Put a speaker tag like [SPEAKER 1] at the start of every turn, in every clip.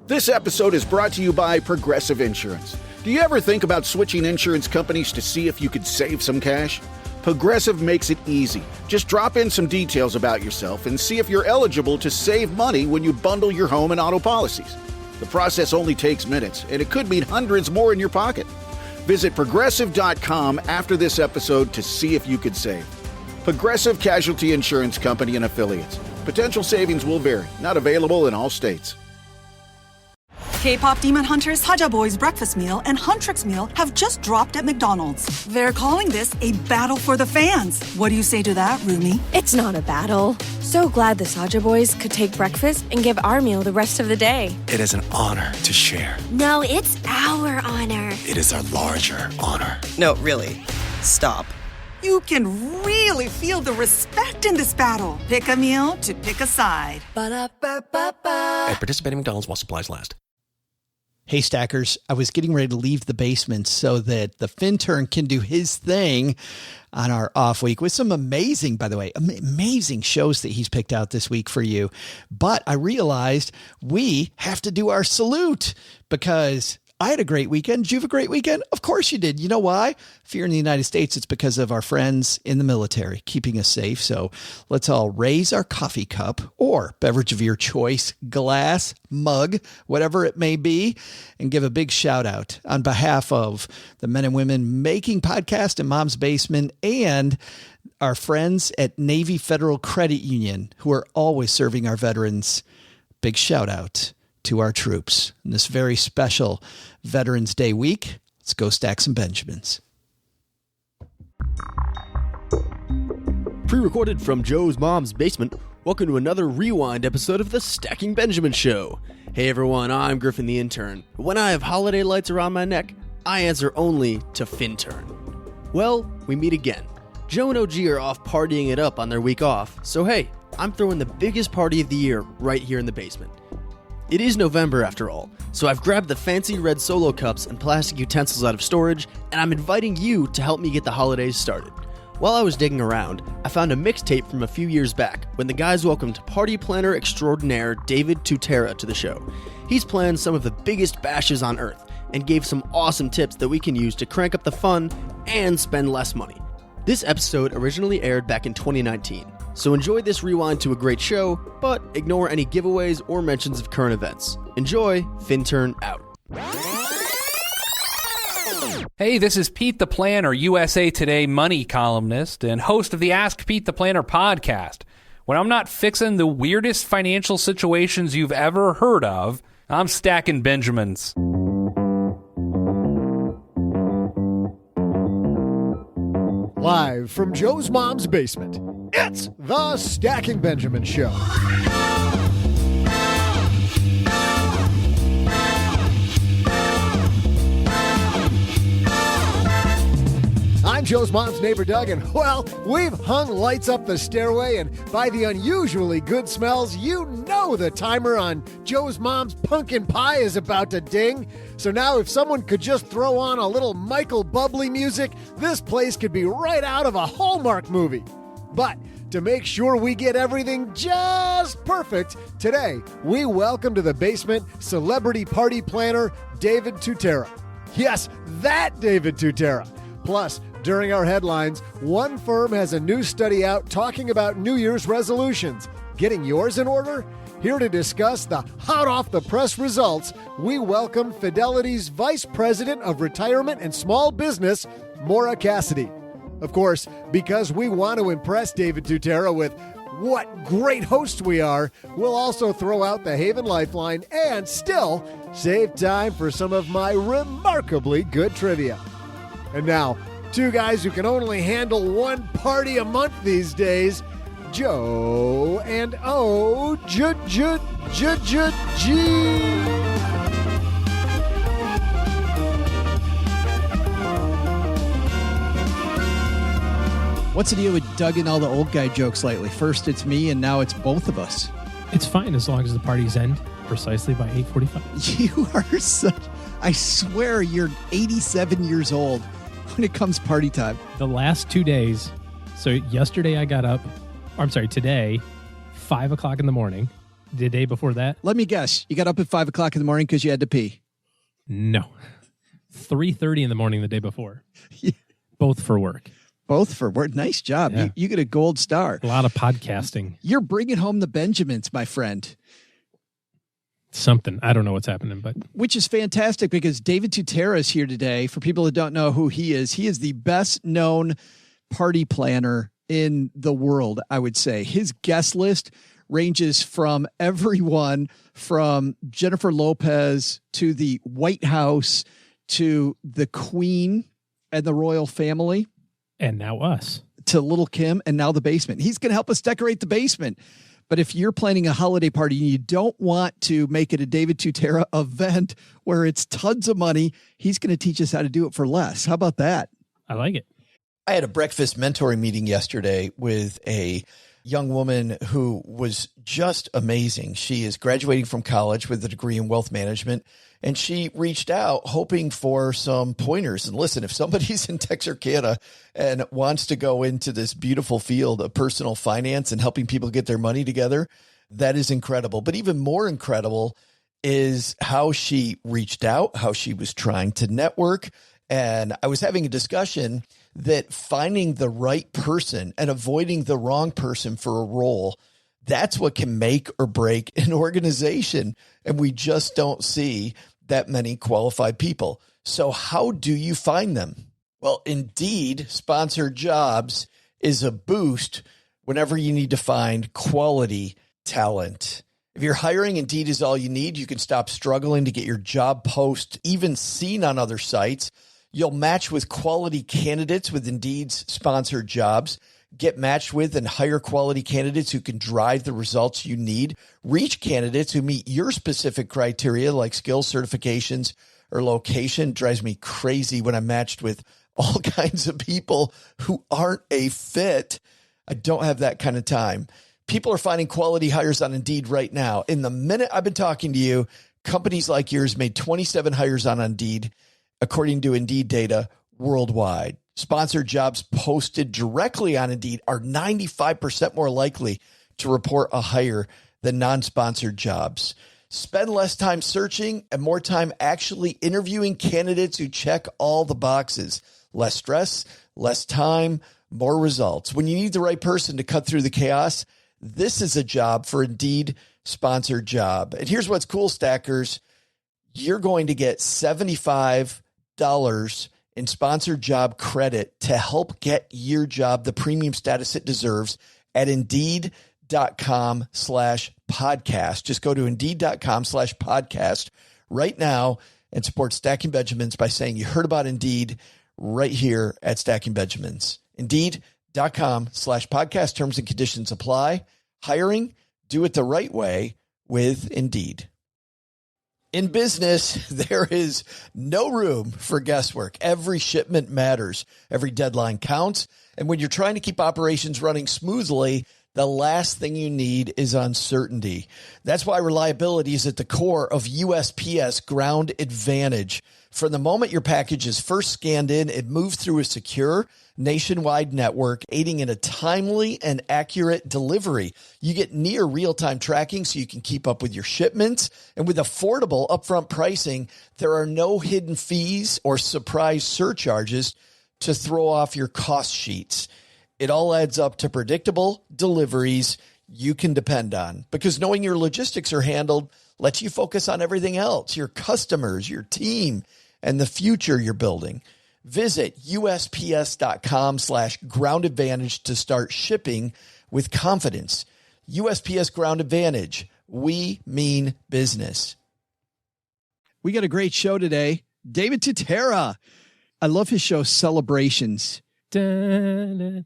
[SPEAKER 1] This episode is brought to you by Progressive Insurance. Do you ever think about switching insurance companies to see if you could save some cash? Progressive makes it easy. Just drop in some details about yourself and see if you're eligible to save money when you bundle your home and auto policies. The process only takes minutes, and it could mean hundreds more in your pocket. Visit Progressive.com after this episode to see if you could save. Progressive Casualty Insurance Company and Affiliates. Potential savings will vary. Not available in all states.
[SPEAKER 2] K-pop Demon Hunters, Haja Boys breakfast meal and Huntrix meal have just dropped at McDonald's. They're calling this a battle for the fans. What do you say to that, Rumi?
[SPEAKER 3] It's not a battle. So glad the Saja Boys could take breakfast and give our meal the rest of the day.
[SPEAKER 4] It is an honor to share.
[SPEAKER 5] No, it's our honor.
[SPEAKER 4] It is our larger honor.
[SPEAKER 6] No, really. Stop.
[SPEAKER 2] You can really feel the respect in this battle. Pick a meal to pick a side.
[SPEAKER 4] Ba-da-ba-ba-ba. At participating McDonald's while supplies last.
[SPEAKER 7] Hey, Stackers, I was getting ready to leave the basement so that the Fintern can do his thing on our off week with some amazing, by the way, amazing shows that he's picked out this week for you. But I realized we have to do our salute because I had a great weekend. Did you have a great weekend? Of course you did. You know why? If you're in the United States, it's because of our friends in the military keeping us safe. So let's all raise our coffee cup or beverage of your choice, glass, mug, whatever it may be, and give a big shout out on behalf of the men and women making podcast in Mom's Basement and our friends at Navy Federal Credit Union who are always serving our veterans. Big shout out to our troops in this very special Veterans Day week. Let's go stack some Benjamins.
[SPEAKER 8] Pre-recorded from Joe's mom's basement, welcome to another rewind episode of the Stacking Benjamin Show. Hey everyone, I'm Griffin the Intern. When I have holiday lights around my neck, I answer only to Fintern. Well, we meet again. Joe and OG are off partying it up on their week off, so hey, I'm throwing the biggest party of the year right here in the basement. It is November after all, so I've grabbed the fancy red Solo cups and plastic utensils out of storage, and I'm inviting you to help me get the holidays started. While I was digging around, I found a mixtape from a few years back when the guys welcomed party planner extraordinaire David Tutera to the show. He's planned some of the biggest bashes on earth and gave some awesome tips that we can use to crank up the fun and spend less money. This episode originally aired back in 2019. So enjoy this rewind to a great show, but ignore any giveaways or mentions of current events. Enjoy, Fintern out.
[SPEAKER 9] Hey, this is Pete the Planner, USA Today money columnist and host of the Ask Pete the Planner podcast. When I'm not fixing the weirdest financial situations you've ever heard of, I'm stacking Benjamins.
[SPEAKER 10] Live from Joe's mom's basement, it's the Stacking Benjamin Show. I'm Joe's mom's neighbor, Doug, and, well, we've hung lights up the stairway, and by the unusually good smells, you know the timer on Joe's mom's pumpkin pie is about to ding. So now if someone could just throw on a little Michael Bublé music, this place could be right out of a Hallmark movie. But to make sure we get everything just perfect, today we welcome to the basement celebrity party planner David Tutera. Yes, that David Tutera. Plus, during our headlines, one firm has a new study out talking about New Year's resolutions. Getting yours in order? Here to discuss the hot-off-the-press results, we welcome Fidelity's Vice President of Retirement and Small Business, Maura Cassidy. Of course, because we want to impress David Tutera with what great hosts we are, we'll also throw out the Haven Lifeline and still save time for some of my remarkably good trivia. And now, two guys who can only handle one party a month these days, Joe and O-G.
[SPEAKER 7] What's the deal with Doug and all the old guy jokes lately? First it's me, and now it's both of us.
[SPEAKER 11] It's fine as long as the parties end precisely by 8:45.
[SPEAKER 7] You are such... I swear you're 87 years old when it comes party time.
[SPEAKER 11] The last 2 days, so yesterday I got up, today, 5 o'clock in the morning, the day before that?
[SPEAKER 7] Let me guess. You got up at 5 o'clock in the morning because you had to pee.
[SPEAKER 11] No. 3:30 in the morning the day before. Both for work.
[SPEAKER 7] Both for work. Nice job.
[SPEAKER 11] Yeah.
[SPEAKER 7] You get a gold star.
[SPEAKER 11] A lot of podcasting.
[SPEAKER 7] You're bringing home the Benjamins, my friend.
[SPEAKER 11] Something. I don't know what's happening, but.
[SPEAKER 7] Which is fantastic because David Tutera is here today. For people that don't know who he is the best known party planner in the world, I would say. His guest list ranges from everyone from Jennifer Lopez to the White House to the Queen and the royal family.
[SPEAKER 11] And now us.
[SPEAKER 7] To Little Kim and now the basement. He's going to help us decorate the basement. But if you're planning a holiday party and you don't want to make it a David Tutera event where it's tons of money, he's going to teach us how to do it for less. How about that?
[SPEAKER 11] I like it.
[SPEAKER 7] I had a breakfast mentoring meeting yesterday with a young woman who was just amazing. She is graduating from college with a degree in wealth management, and she reached out hoping for some pointers. And listen, if somebody's in Texarkana and wants to go into this beautiful field of personal finance and helping people get their money together, that is incredible. But even more incredible is how she reached out, how she was trying to network. And I was having a discussion that finding the right person and avoiding the wrong person for a role, that's what can make or break an organization. And we just don't see that many qualified people. So how do you find them? Well, Indeed sponsored jobs is a boost whenever you need to find quality talent. If you're hiring, Indeed is all you need. You can stop struggling to get your job post even seen on other sites. You'll match with quality candidates with Indeed's sponsored jobs. Get matched with and hire quality candidates who can drive the results you need. Reach candidates who meet your specific criteria like skills, certifications, or location. It drives me crazy when I'm matched with all kinds of people who aren't a fit. I don't have that kind of time. People are finding quality hires on Indeed right now. In the minute I've been talking to you, companies like yours made 27 hires on Indeed, according to Indeed data worldwide. Sponsored jobs posted directly on Indeed are 95% more likely to report a hire than non-sponsored jobs. Spend less time searching and more time actually interviewing candidates who check all the boxes. Less stress, less time, more results. When you need the right person to cut through the chaos, this is a job for Indeed sponsored job. And here's what's cool, stackers. You're going to get $75 in sponsored job credit to help get your job the premium status it deserves at Indeed.com/podcast. Just go to Indeed.com/podcast right now and support Stacking Benjamins by saying you heard about Indeed right here at Stacking Benjamins. Indeed.com/podcast. Terms and conditions apply. Hiring, do it the right way with Indeed. In business, there is no room for guesswork. Every shipment matters. Every deadline counts. And when you're trying to keep operations running smoothly, the last thing you need is uncertainty. That's why reliability is at the core of USPS Ground Advantage. From the moment your package is first scanned in, it moves through a secure nationwide network, aiding in a timely and accurate delivery. You get near real-time tracking so you can keep up with your shipments. And with affordable upfront pricing, there are no hidden fees or surprise surcharges to throw off your cost sheets. It all adds up to predictable deliveries you can depend on, because knowing your logistics are handled lets you focus on everything else, your customers, your team, and the future you're building. Visit USPS.com/Ground Advantage to start shipping with confidence. USPS Ground Advantage. We mean business. We got a great show today. David Tutera. I love his show, Celebrations. Come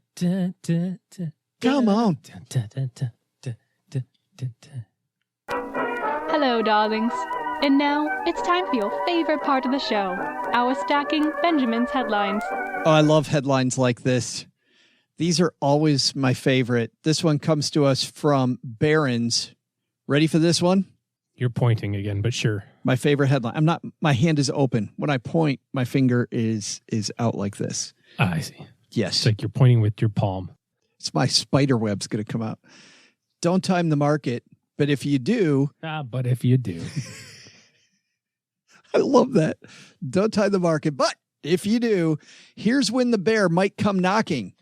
[SPEAKER 7] on.
[SPEAKER 12] Hello, darlings. And now it's time for your favorite part of the show, our Stacking Benjamins headlines.
[SPEAKER 7] Oh, I love headlines like this. These are always my favorite. This one comes to us from Barron's. Ready for this one?
[SPEAKER 11] You're pointing again, but sure.
[SPEAKER 7] My favorite headline. My hand is open. When I point, my finger is out like this.
[SPEAKER 11] I see.
[SPEAKER 7] Yes.
[SPEAKER 11] It's like you're pointing with your palm.
[SPEAKER 7] It's my spider web's going to come out. Don't time the market, But if you do...
[SPEAKER 11] but if you do.
[SPEAKER 7] I love that. Don't time the market. But if you do, here's when the bear might come knocking.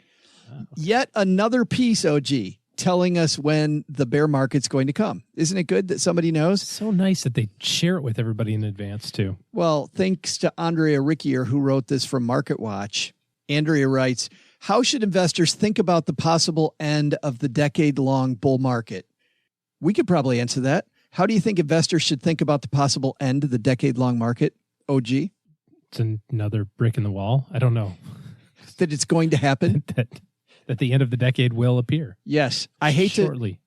[SPEAKER 7] Oh. Yet another piece, OG, telling us when the bear market's going to come. Isn't it good that somebody knows?
[SPEAKER 11] So nice that they share it with everybody in advance, too.
[SPEAKER 7] Well, thanks to Andrea Rickier, who wrote this from Market Watch. Andrea writes, how should investors think about the possible end of the decade-long bull market? We could probably answer that. How do you think investors should think about the possible end of the decade-long market, OG?
[SPEAKER 11] It's another brick in the wall. I don't know.
[SPEAKER 7] That it's going to happen?
[SPEAKER 11] that the end of the decade will appear.
[SPEAKER 7] Yes. I hate
[SPEAKER 11] shortly.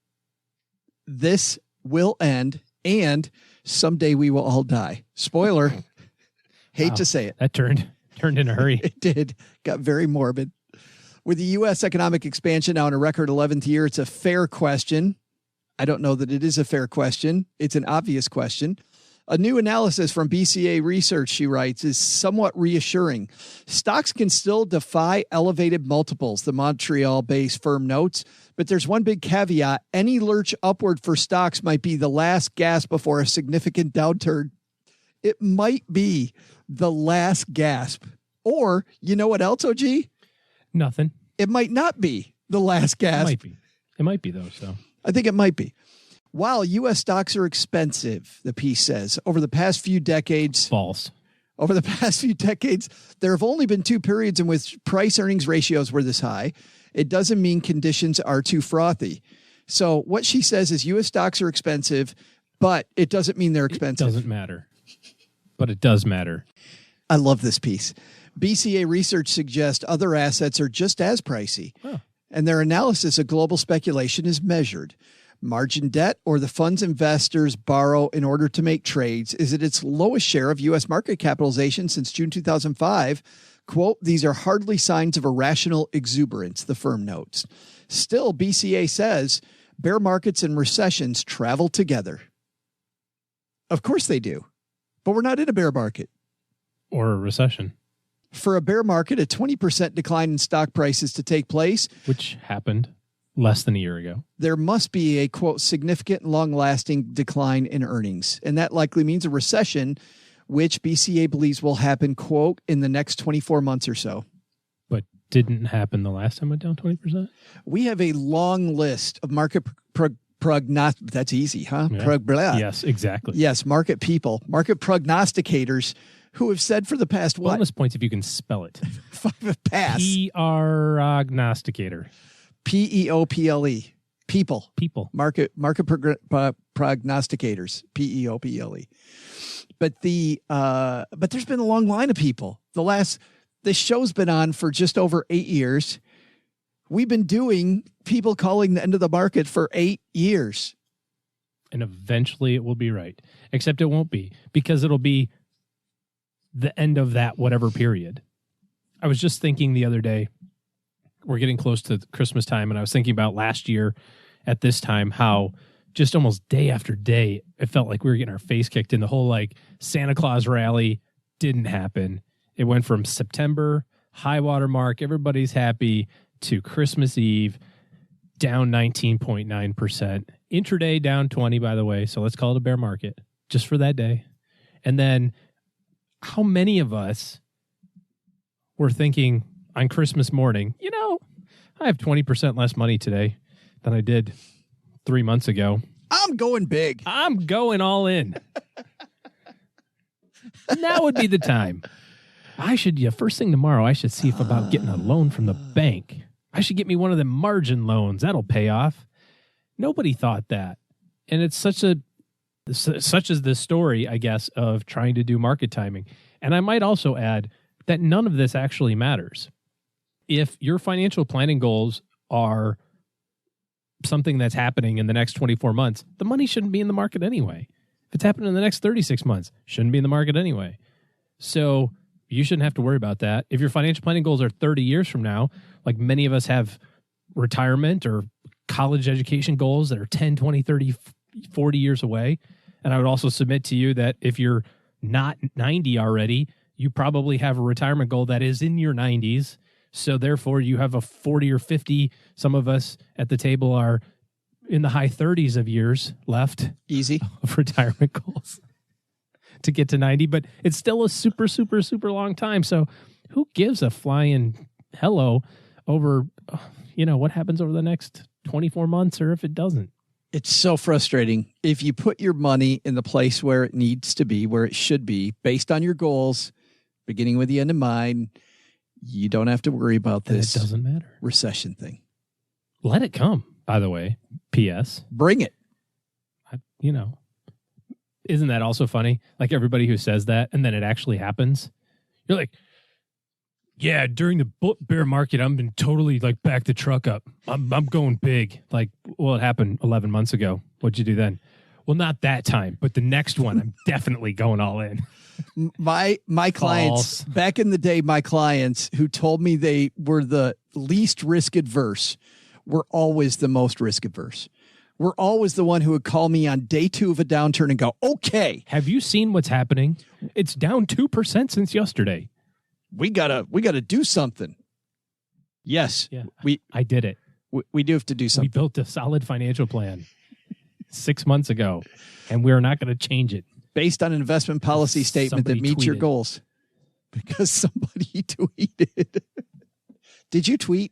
[SPEAKER 7] This will end, and someday we will all die. Spoiler. Hate to say it.
[SPEAKER 11] That turned in a hurry.
[SPEAKER 7] It did. Got very morbid. With the U.S. economic expansion now in a record 11th year, it's a fair question. I don't know that it is a fair question. It's an obvious question. A new analysis from BCA Research, she writes, is somewhat reassuring. Stocks can still defy elevated multiples, the Montreal-based firm notes. But there's one big caveat. Any lurch upward for stocks might be the last gasp before a significant downturn. It might be the last gasp. Or, you know what else, OG?
[SPEAKER 11] Nothing.
[SPEAKER 7] It might not be the last gasp.
[SPEAKER 11] It might be. It might be, though, so...
[SPEAKER 7] I think it might be. While U.S. stocks are expensive, the piece says, over the past few decades...
[SPEAKER 11] False.
[SPEAKER 7] Over the past few decades, there have only been two periods in which price-earnings ratios were this high. It doesn't mean conditions are too frothy. So what she says is U.S. stocks are expensive, but it doesn't mean they're expensive.
[SPEAKER 11] It doesn't matter. But it does matter.
[SPEAKER 7] I love this piece. BCA Research suggests other assets are just as pricey.
[SPEAKER 11] Oh.
[SPEAKER 7] And their analysis of global speculation is measured. Margin debt, or the funds investors borrow in order to make trades, is at its lowest share of U.S. market capitalization since June 2005. Quote, these are hardly signs of irrational exuberance, the firm notes. Still, BCA says bear markets and recessions travel together. Of course they do. But we're not in a bear market.
[SPEAKER 11] Or a recession.
[SPEAKER 7] For a bear market, a 20% decline in stock prices to take place,
[SPEAKER 11] which happened less than a year ago,
[SPEAKER 7] there must be a, quote, significant and long-lasting decline in earnings. And that likely means a recession, which BCA believes will happen, quote, in the next 24 months or so.
[SPEAKER 11] But didn't happen the last time it went down 20%?
[SPEAKER 7] We have a long list of market prognosticators. That's easy, huh?
[SPEAKER 11] Yeah. Yes, exactly.
[SPEAKER 7] Yes, market people, market prognosticators, who have said for the past what?
[SPEAKER 11] Bonus points if you can spell it.
[SPEAKER 7] Pass.
[SPEAKER 11] Prognosticator.
[SPEAKER 7] P-E-O-P-L-E. People. Market prognosticators. P-E-O-P-L-E. But there's been a long line of people. This show's been on for just over 8 years. We've been doing people calling the end of the market for 8 years.
[SPEAKER 11] And eventually it will be right. Except it won't be, because it'll be the end of that whatever period. I was just thinking the other day, we're getting close to Christmas time, and I was thinking about last year at this time, how just almost day after day, it felt like we were getting our face kicked in. The whole like Santa Claus rally didn't happen. It went from September, high water mark, everybody's happy, to Christmas Eve, down 19.9%. Intraday down 20, by the way, so let's call it a bear market just for that day. And then how many of us were thinking on Christmas morning, I have 20% less money today than I did 3 months ago.
[SPEAKER 7] I'm going big.
[SPEAKER 11] I'm going all in. Now would be the time. First thing tomorrow, I should see if about getting a loan from the bank. I should get me one of them margin loans. That'll pay off. Nobody thought that. And it's such as the story, I guess, of trying to do market timing. And I might also add that none of this actually matters. If your financial planning goals are something that's happening in the next 24 months, the money shouldn't be in the market anyway. If it's happening in the next 36 months, shouldn't be in the market anyway. So you shouldn't have to worry about that. If your financial planning goals are 30 years from now, like many of us have retirement or college education goals that are 10, 20, 30, 40 years away. And I would also submit to you that if you're not 90 already, you probably have a retirement goal that is in your 90s. So therefore you have a 40 or 50. Some of us at the table are in the high 30s of years left.
[SPEAKER 7] Easy.
[SPEAKER 11] Of retirement goals to get to 90, but it's still a super, super, super long time. So who gives a flying hello over, what happens over the next 24 months or if it doesn't?
[SPEAKER 7] It's so frustrating. If you put your money in the place where it needs to be, where it should be, based on your goals, beginning with the end in mind, you don't have to worry about this.
[SPEAKER 11] It doesn't matter.
[SPEAKER 7] Recession thing.
[SPEAKER 11] Let it come, by the way. P.S.
[SPEAKER 7] Bring it.
[SPEAKER 11] Isn't that also funny? Like everybody who says that and then it actually happens. You're like, yeah, during the bear market, I'm been totally like back the truck up. I'm going big. Like, well, it happened 11 months ago. What'd you do then? Well, not that time, but the next one, I'm definitely going all in.
[SPEAKER 7] My clients, back in the day, my clients who told me they were the least risk adverse were always the most risk adverse. We're always the one who would call me on day 2 of a downturn and go, okay.
[SPEAKER 11] Have you seen what's happening? It's down 2% since yesterday.
[SPEAKER 7] We gotta do something. Yes.
[SPEAKER 11] Yeah. I did it.
[SPEAKER 7] We do have to do something.
[SPEAKER 11] We built a solid financial plan 6 months ago, and we're not going to change it.
[SPEAKER 7] Based on an investment policy statement that meets your goals. Because somebody tweeted. Did you tweet?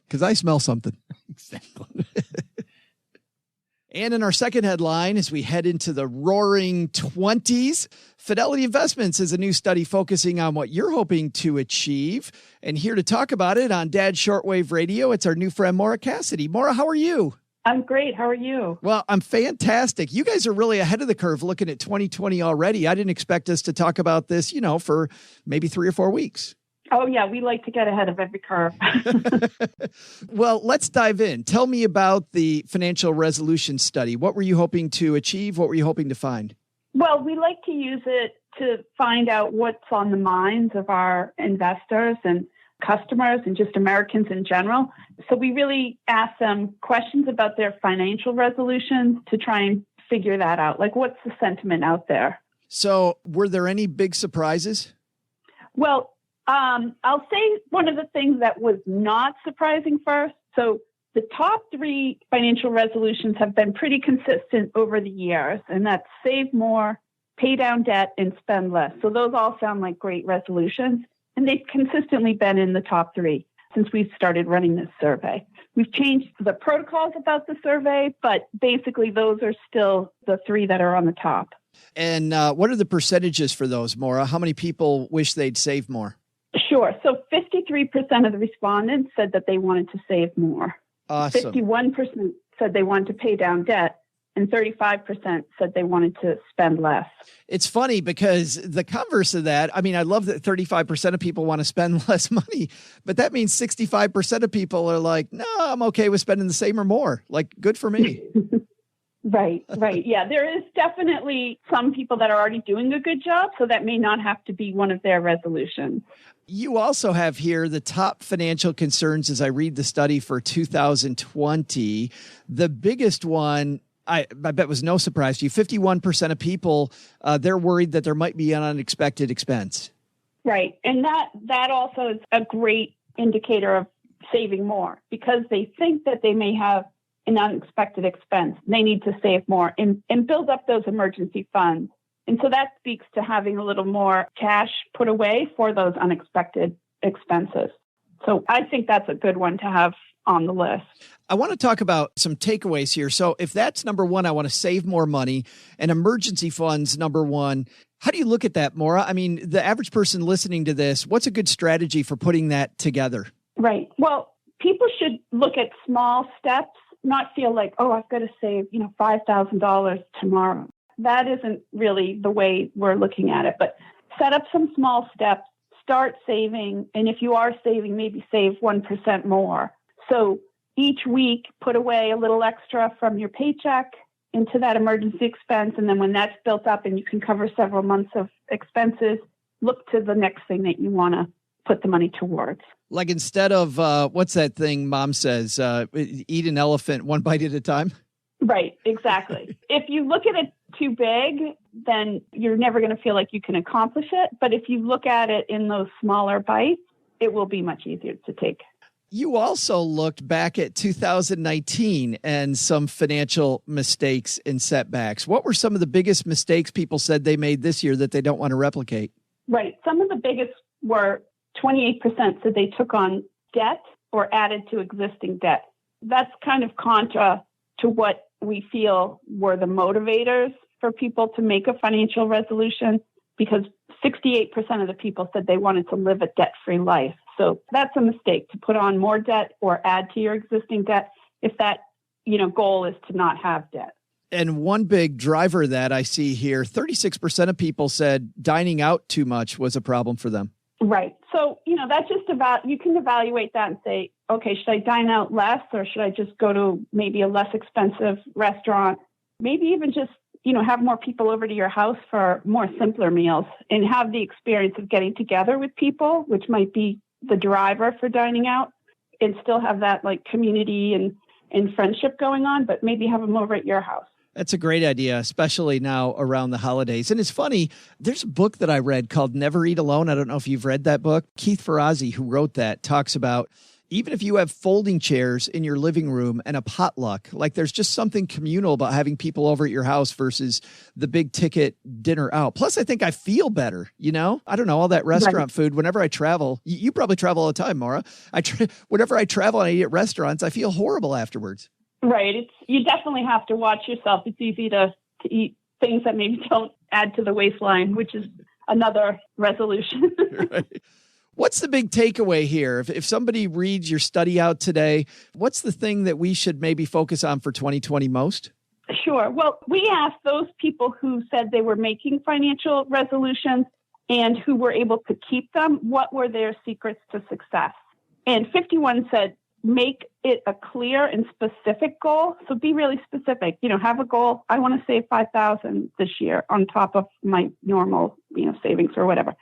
[SPEAKER 7] Because I smell something.
[SPEAKER 11] Exactly.
[SPEAKER 7] And in our second headline, as we head into the roaring 20s, Fidelity Investments is a new study focusing on what you're hoping to achieve. And here to talk about it on Dad's Shortwave Radio, it's our new friend, Maura Cassidy. Maura, how are you?
[SPEAKER 13] I'm great. How are you?
[SPEAKER 7] Well, I'm fantastic. You guys are really ahead of the curve looking at 2020 already. I didn't expect us to talk about this, for maybe 3 or 4 weeks.
[SPEAKER 13] Oh, yeah. We like to get ahead of every curve.
[SPEAKER 7] Well, let's dive in. Tell me about the financial resolution study. What were you hoping to achieve? What were you hoping to find?
[SPEAKER 13] Well, we like to use it to find out what's on the minds of our investors and customers and just Americans in general. So we really ask them questions about their financial resolutions to try and figure that out. Like, what's the sentiment out there?
[SPEAKER 7] So were there any big surprises?
[SPEAKER 13] Well, I'll say one of the things that was not surprising first. So the top 3 financial resolutions have been pretty consistent over the years, and that's save more, pay down debt, and spend less. So those all sound like great resolutions, and they've consistently been in the top 3 since we've started running this survey. We've changed the protocols about the survey, but basically those are still the 3 that are on the top.
[SPEAKER 7] And what are the percentages for those, Maura? How many people wish they'd save more?
[SPEAKER 13] Sure. So 53% of the respondents said that they wanted to save more.
[SPEAKER 7] Awesome.
[SPEAKER 13] 51% said they wanted to pay down debt, and 35% said they wanted to spend less.
[SPEAKER 7] It's funny because the converse of that, I mean, I love that 35% of people want to spend less money, but that means 65% of people are like, no, I'm okay with spending the same or more. Like, good for me.
[SPEAKER 13] Right. Yeah, there is definitely some people that are already doing a good job, so that may not have to be one of their resolutions.
[SPEAKER 7] You also have here the top financial concerns as I read the study for 2020. The biggest one, I bet was no surprise to you. 51% of people, they're worried that there might be an unexpected expense.
[SPEAKER 13] Right. And that also is a great indicator of saving more because they think that they may have an unexpected expense. They need to save more and build up those emergency funds. And so that speaks to having a little more cash put away for those unexpected expenses. So I think that's a good one to have on the list.
[SPEAKER 7] I want to talk about some takeaways here. So if that's number 1, I want to save more money and emergency funds, number 1. How do you look at that, Maura? I mean, the average person listening to this, what's a good strategy for putting that together?
[SPEAKER 13] Right. Well, people should look at small steps, not feel like, oh, I've got to save, $5,000 tomorrow. That isn't really the way we're looking at it, but set up some small steps, start saving. And if you are saving, maybe save 1% more. So each week, put away a little extra from your paycheck into that emergency expense. And then when that's built up and you can cover several months of expenses, look to the next thing that you want to put the money towards.
[SPEAKER 7] Like instead of, what's that thing mom says, eat an elephant one bite at a time?
[SPEAKER 13] Right, exactly. If you look at it too big, then you're never going to feel like you can accomplish it. But if you look at it in those smaller bites, it will be much easier to take.
[SPEAKER 7] You also looked back at 2019 and some financial mistakes and setbacks. What were some of the biggest mistakes people said they made this year that they don't want to replicate?
[SPEAKER 13] Right. Some of the biggest were 28% said they took on debt or added to existing debt. That's kind of contra to what we feel were the motivators for people to make a financial resolution, because 68% of the people said they wanted to live a debt-free life. So that's a mistake, to put on more debt or add to your existing debt if that, goal is to not have debt.
[SPEAKER 7] And one big driver that I see here, 36% of people said dining out too much was a problem for them.
[SPEAKER 13] Right. So, that's just about, you can evaluate that and say, okay, should I dine out less, or should I just go to maybe a less expensive restaurant? Maybe even just, have more people over to your house for more simpler meals and have the experience of getting together with people, which might be the driver for dining out, and still have that like community and friendship going on, but maybe have them over at your house.
[SPEAKER 7] That's a great idea, especially now around the holidays. And it's funny, there's a book that I read called Never Eat Alone. I don't know if you've read that book. Keith Ferrazzi, who wrote that, talks about even if you have folding chairs in your living room and a potluck, like there's just something communal about having people over at your house versus the big ticket dinner out. Plus, I think I feel better, I don't know, all that restaurant food. Whenever I travel, you probably travel all the time, Maura. Whenever I travel and I eat at restaurants, I feel horrible afterwards.
[SPEAKER 13] Right. You definitely have to watch yourself. It's easy to eat things that maybe don't add to the waistline, which is another resolution.
[SPEAKER 7] Right. What's the big takeaway here? If somebody reads your study out today, what's the thing that we should maybe focus on for 2020 most?
[SPEAKER 13] Sure. Well, we asked those people who said they were making financial resolutions and who were able to keep them, what were their secrets to success? And 51 said, make it a clear and specific goal. So be really specific. Have a goal. I want to save $5,000 this year on top of my normal, savings or whatever.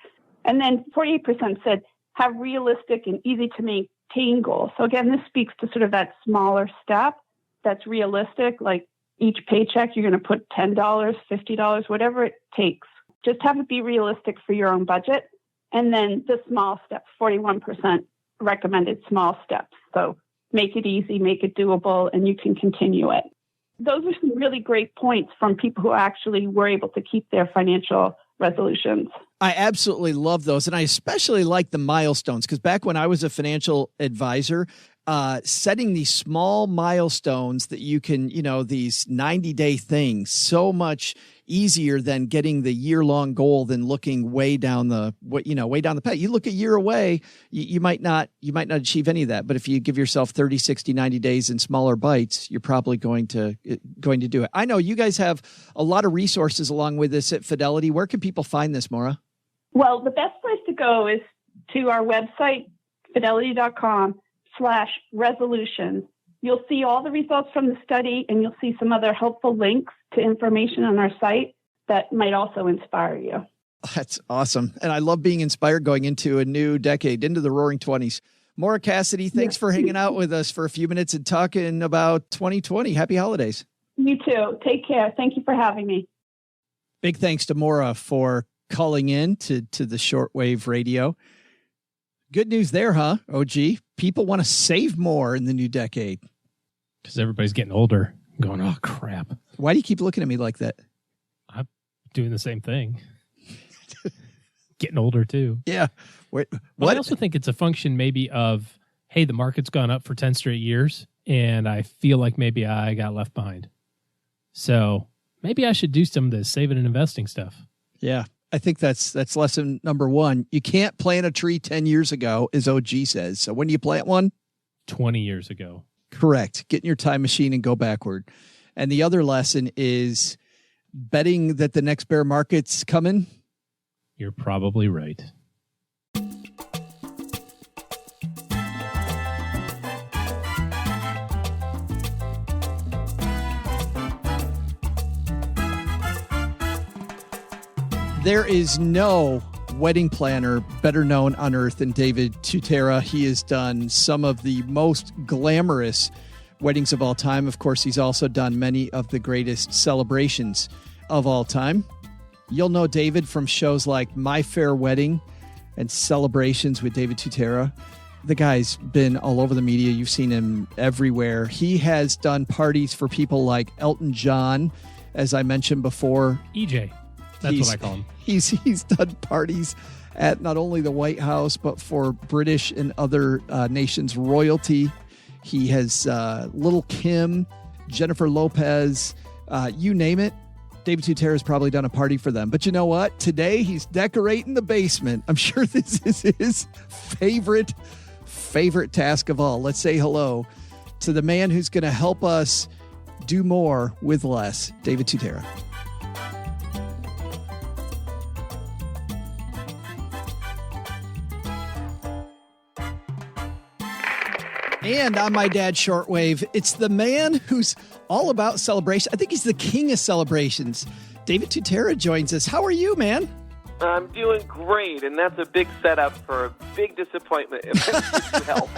[SPEAKER 13] And then 48% said have realistic and easy to maintain goals. So again, this speaks to sort of that smaller step that's realistic. Like each paycheck, you're going to put $10, $50, whatever it takes. Just have it be realistic for your own budget. And then the small steps, 41% recommended small steps. So make it easy, make it doable, and you can continue it. Those are some really great points from people who actually were able to keep their financial resolutions.
[SPEAKER 7] I absolutely love those. And I especially like the milestones, because back when I was a financial advisor, setting these small milestones that you can, these 90-day things, so much easier than getting the year-long goal than looking way down the path. You look a year away, you might not achieve any of that. But if you give yourself 30, 60, 90 days in smaller bites, you're probably going to do it. I know you guys have a lot of resources along with this at Fidelity. Where can people find this, Maura?
[SPEAKER 13] Well, the best place to go is to our website, fidelity.com/resolutions. You'll see all the results from the study, and you'll see some other helpful links to information on our site that might also inspire you.
[SPEAKER 7] That's awesome. And I love being inspired going into a new decade, into the roaring 20s. Maura Cassidy, thanks for hanging out with us for a few minutes and talking about 2020. Happy holidays.
[SPEAKER 13] You too. Take care. Thank you for having me.
[SPEAKER 7] Big thanks to Maura for calling in to the shortwave radio. Good news there, huh, OG? People want to save more in the new decade.
[SPEAKER 11] Because everybody's getting older. I'm going, oh, crap.
[SPEAKER 7] Why do you keep looking at me like that?
[SPEAKER 11] I'm doing the same thing. Getting older, too.
[SPEAKER 7] Yeah. Wait,
[SPEAKER 11] what? I also think it's a function maybe of, hey, the market's gone up for 10 straight years, and I feel like maybe I got left behind. So maybe I should do some of this saving and investing stuff.
[SPEAKER 7] Yeah. I think that's lesson number one. You can't plant a tree 10 years ago, as OG says. So when do you plant one?
[SPEAKER 11] 20 years ago.
[SPEAKER 7] Correct. Get in your time machine and go backward. And the other lesson is betting that the next bear market's coming.
[SPEAKER 11] You're probably right.
[SPEAKER 7] There is no wedding planner better known on earth than David Tutera. He has done some of the most glamorous weddings of all time. Of course, he's also done many of the greatest celebrations of all time. You'll know David from shows like My Fair Wedding and Celebrations with David Tutera. The guy's been all over the media. You've seen him everywhere. He has done parties for people like Elton John, as I mentioned before.
[SPEAKER 11] EJ. That's what I call him.
[SPEAKER 7] He's done parties at not only the White House, but for British and other nations' royalty. He has Little Kim, Jennifer Lopez, you name it. David Tutera has probably done a party for them. But you know what? Today, he's decorating the basement. I'm sure this is his favorite task of all. Let's say hello to the man who's going to help us do more with less, David Tutera. And on my dad's shortwave, it's the man who's all about celebration. I think he's the king of celebrations. David Tutera joins us. How are you, man?
[SPEAKER 14] I'm doing great, and that's a big setup for a big disappointment if I help.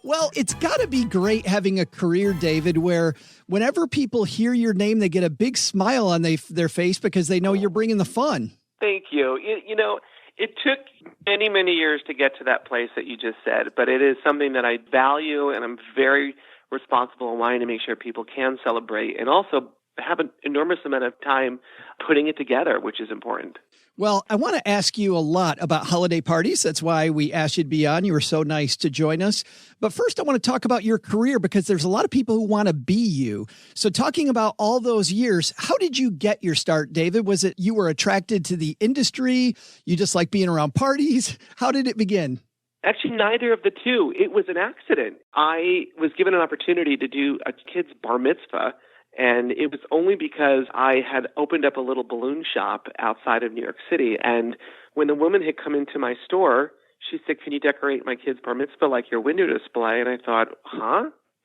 [SPEAKER 7] Well, it's got to be great having a career, David, where whenever people hear your name, they get a big smile on their face because they know you're bringing the fun.
[SPEAKER 14] Thank you. You know, it took many, many years to get to that place that you just said, but it is something that I value, and I'm very responsible in wanting to make sure people can celebrate and also have an enormous amount of time putting it together, which is important.
[SPEAKER 7] Well, I want to ask you a lot about holiday parties. That's why we asked you to be on. You were so nice to join us. But first, I want to talk about your career because there's a lot of people who want to be you. So talking about all those years, how did you get your start, David? Was it you were attracted to the industry? You just like being around parties? How did it begin?
[SPEAKER 14] Actually, neither of the two. It was an accident. I was given an opportunity to do a kid's bar mitzvah. And it was only because I had opened up a little balloon shop outside of New York City. And when the woman had come into my store, she said, "Can you decorate my kid's bar mitzvah like your window display?" And I thought,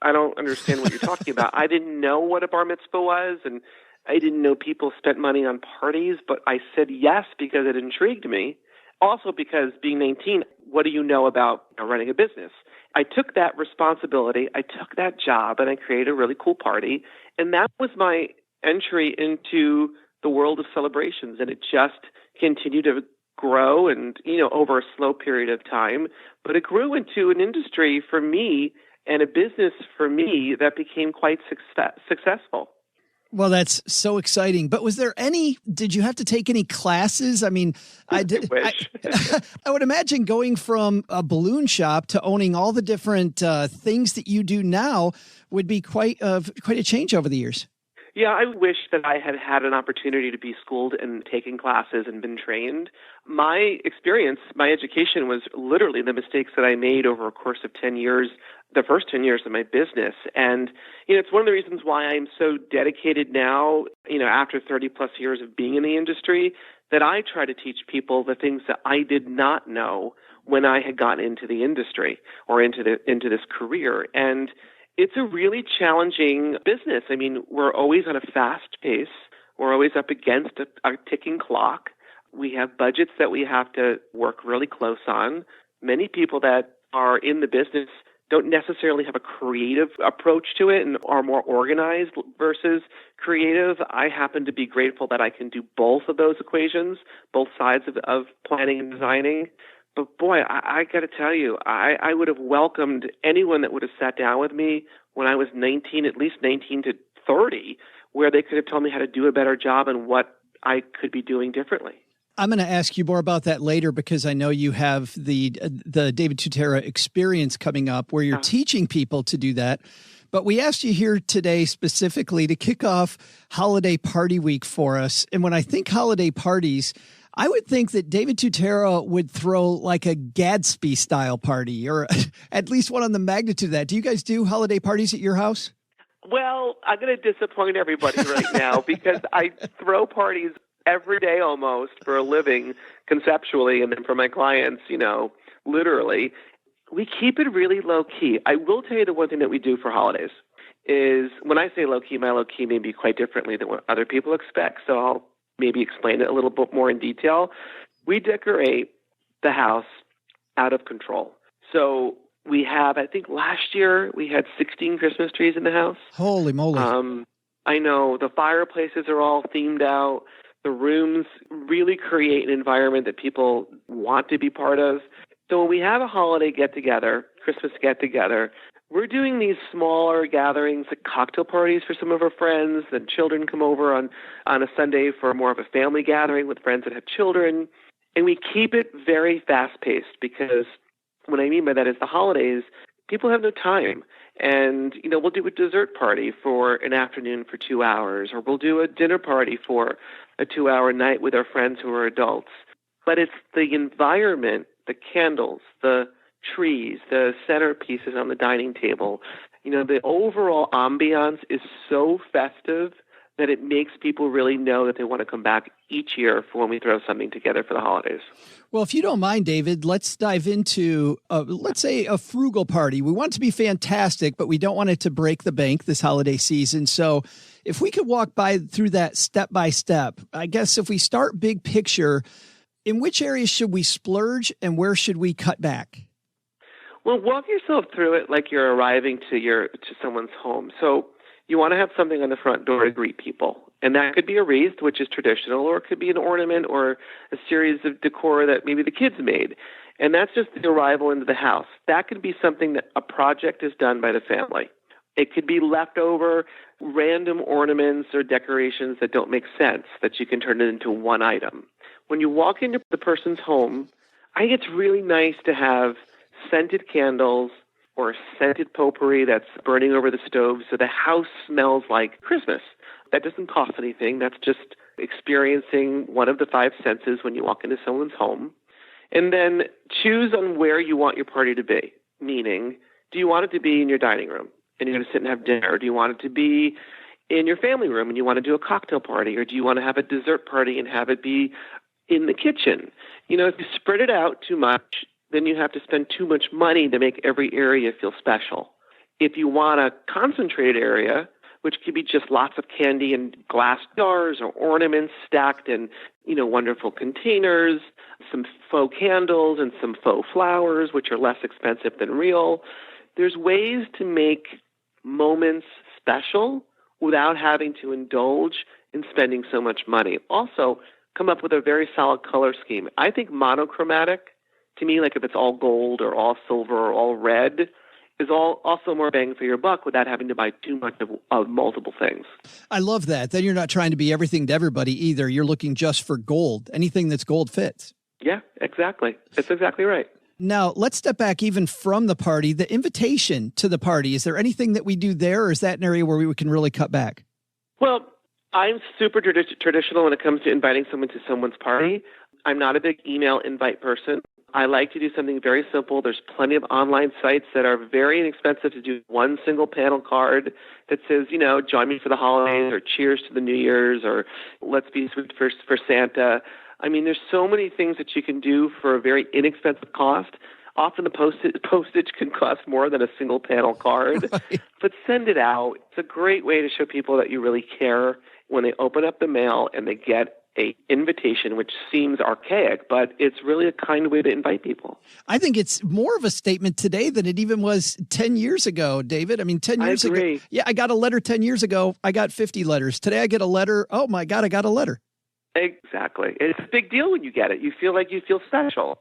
[SPEAKER 14] I don't understand what you're talking about. I didn't know what a bar mitzvah was, and I didn't know people spent money on parties. But I said yes because it intrigued me. Also because being 19, what do you know about running a business? I took that responsibility, I took that job, and I created a really cool party. And that was my entry into the world of celebrations. And it just continued to grow and, over a slow period of time. But it grew into an industry for me and a business for me that became quite successful.
[SPEAKER 7] Well, that's so exciting. But did you have to take any classes? I mean, I did. I would imagine going from a balloon shop to owning all the different things that you do now would be quite a change over the years.
[SPEAKER 14] Yeah, I wish that I had had an opportunity to be schooled and taken classes and been trained. My experience, my education was literally the mistakes that I made over a course of 10 years, the first 10 years of my business. And, it's one of the reasons why I'm so dedicated now, after 30 plus years of being in the industry, that I try to teach people the things that I did not know when I had gotten into the industry or into this career. And it's a really challenging business. I mean, we're always on a fast pace. We're always up against a ticking clock. We have budgets that we have to work really close on. Many people that are in the business don't necessarily have a creative approach to it and are more organized versus creative. I happen to be grateful that I can do both of those equations, both sides of planning and designing. But boy, I got to tell you, I would have welcomed anyone that would have sat down with me when I was 19, at least 19 to 30, where they could have told me how to do a better job and what I could be doing differently.
[SPEAKER 7] I'm going to ask you more about that later because I know you have the David Tutera experience coming up where you're teaching people to do that. But we asked you here today specifically to kick off Holiday Party Week for us. And when I think holiday parties, I would think that David Tutera would throw like a Gadsby-style party or at least one on the magnitude of that. Do you guys do holiday parties at your house?
[SPEAKER 14] Well, I'm going to disappoint everybody right now because I throw parties every day almost for a living conceptually, and then for my clients, literally. We keep it really low-key. I will tell you the one thing that we do for holidays is when I say low-key, my low-key may be quite differently than what other people expect, so I'll maybe explain it a little bit more in detail. We decorate the house out of control. So we have, I think last year, we had 16 Christmas trees in the house.
[SPEAKER 7] Holy moly.
[SPEAKER 14] I know the fireplaces are all themed out. The rooms really create an environment that people want to be part of. So when we have a holiday get-together, Christmas get-together, we're doing these smaller gatherings, like cocktail parties for some of our friends. Then children come over on a Sunday for more of a family gathering with friends that have children. And we keep it very fast-paced because what I mean by that is the holidays, people have no time. And, we'll do a dessert party for an afternoon for 2 hours, or we'll do a dinner party for a 2-hour night with our friends who are adults. But it's the environment, the candles, the trees, the centerpieces on the dining table. The overall ambiance is so festive that it makes people really know that they want to come back each year for when we throw something together for the holidays.
[SPEAKER 7] Well, if you don't mind, David, let's dive into, let's say, a frugal party. We want it to be fantastic, but we don't want it to break the bank this holiday season. So if we could walk through that step by step, I guess if we start big picture, in which areas should we splurge and where should we cut back?
[SPEAKER 14] Well, walk yourself through it like you're arriving to someone's home. So you want to have something on the front door to greet people. And that could be a wreath, which is traditional, or it could be an ornament or a series of decor that maybe the kids made. And that's just the arrival into the house. That could be something that a project is done by the family. It could be leftover random ornaments or decorations that don't make sense, that you can turn it into one item. When you walk into the person's home, I think it's really nice to have scented candles or scented potpourri that's burning over the stove so the house smells like Christmas. That doesn't cost anything. That's just experiencing one of the 5 senses when you walk into someone's home. And then choose on where you want your party to be, meaning, do you want it to be in your dining room and you're going to sit and have dinner? Or do you want it to be in your family room and you want to do a cocktail party? Or do you want to have a dessert party and have it be in the kitchen? If you spread it out too much, then you have to spend too much money to make every area feel special. If you want a concentrated area, which could be just lots of candy in glass jars or ornaments stacked in, wonderful containers, some faux candles and some faux flowers, which are less expensive than real. There's ways to make moments special without having to indulge in spending so much money. Also, come up with a very solid color scheme. I think monochromatic, to me, like if it's all gold or all silver or all red, is also more bang for your buck without having to buy too much of multiple things.
[SPEAKER 7] I love that. Then you're not trying to be everything to everybody either. You're looking just for gold. Anything that's gold fits.
[SPEAKER 14] Yeah, exactly. That's exactly right.
[SPEAKER 7] Now, let's step back even from the party. The invitation to the party, is there anything that we do there, or is that an area where we can really cut back?
[SPEAKER 14] Well, I'm super traditional when it comes to inviting someone to someone's party. I'm not a big email invite person. I like to do something very simple. There's plenty of online sites that are very inexpensive to do one single panel card that says, join me for the holidays, or cheers to the New Year's, or let's be sweet for Santa. I mean, there's so many things that you can do for a very inexpensive cost. Often the postage can cost more than a single panel card, right. But send it out. It's a great way to show people that you really care when they open up the mail and they get an invitation, which seems archaic, but it's really a kind way to invite people.
[SPEAKER 7] I think it's more of a statement today than it even was 10 years ago, David. I mean, 10 years ago. Yeah, I got a letter 10 years ago. I got 50 letters. Today I get a letter. Oh my God, I got a letter.
[SPEAKER 14] Exactly. It's a big deal when you get it. You feel like you feel special.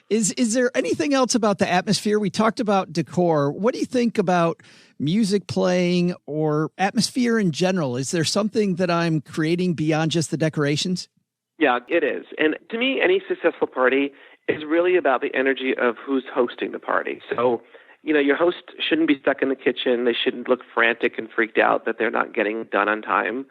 [SPEAKER 7] Is there anything else about the atmosphere? We talked about decor. What do you think about music playing or atmosphere in general? Is there something that I'm creating beyond just the decorations?
[SPEAKER 14] Yeah, it is. And to me, any successful party is really about the energy of who's hosting the party. So, your host shouldn't be stuck in the kitchen. They shouldn't look frantic and freaked out that they're not getting done on time.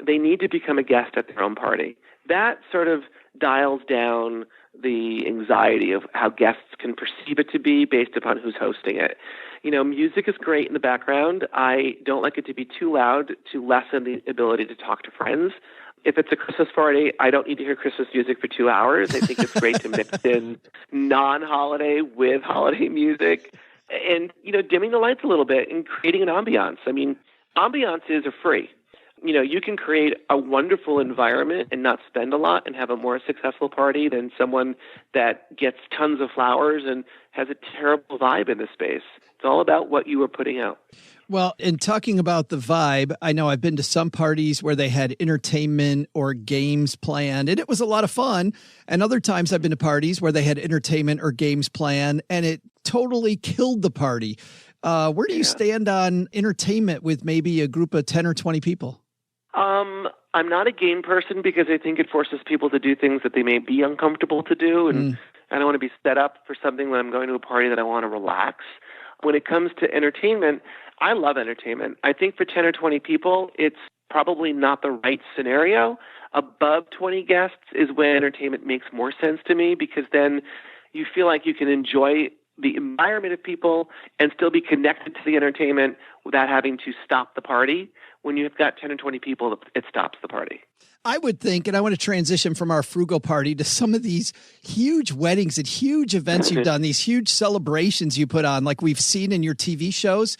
[SPEAKER 14] They need to become a guest at their own party. That sort of dials down the anxiety of how guests can perceive it to be based upon who's hosting it. Music is great in the background. I don't like it to be too loud to lessen the ability to talk to friends. If it's a Christmas party, I don't need to hear Christmas music for 2 hours. I think it's great to mix in non-holiday with holiday music and, dimming the lights a little bit and creating an ambiance. I mean, ambiances are free. you can create a wonderful environment and not spend a lot and have a more successful party than someone that gets tons of flowers and has a terrible vibe in the space. It's all about what you are putting out.
[SPEAKER 7] Well, in talking about the vibe, I know I've been to some parties where they had entertainment or games planned, and it was a lot of fun. And other times I've been to parties where they had entertainment or games planned, and it totally killed the party. Where do you stand on entertainment with maybe a group of 10 or 20 people?
[SPEAKER 14] I'm not a game person because I think it forces people to do things that they may be uncomfortable to do, and I don't want to be set up for something when I'm going to a party that I want to relax. When it comes to entertainment, I love entertainment. I think for 10 or 20 people, it's probably not the right scenario. Above 20 guests is when entertainment makes more sense to me, because then you feel like you can enjoy the environment of people and still be connected to the entertainment without having to stop the party. When you've got 10 or 20 people, it stops the party.
[SPEAKER 7] I would think, and I want to transition from our frugal party to some of these huge weddings and huge events you've done, these huge celebrations you put on, like we've seen in your TV shows.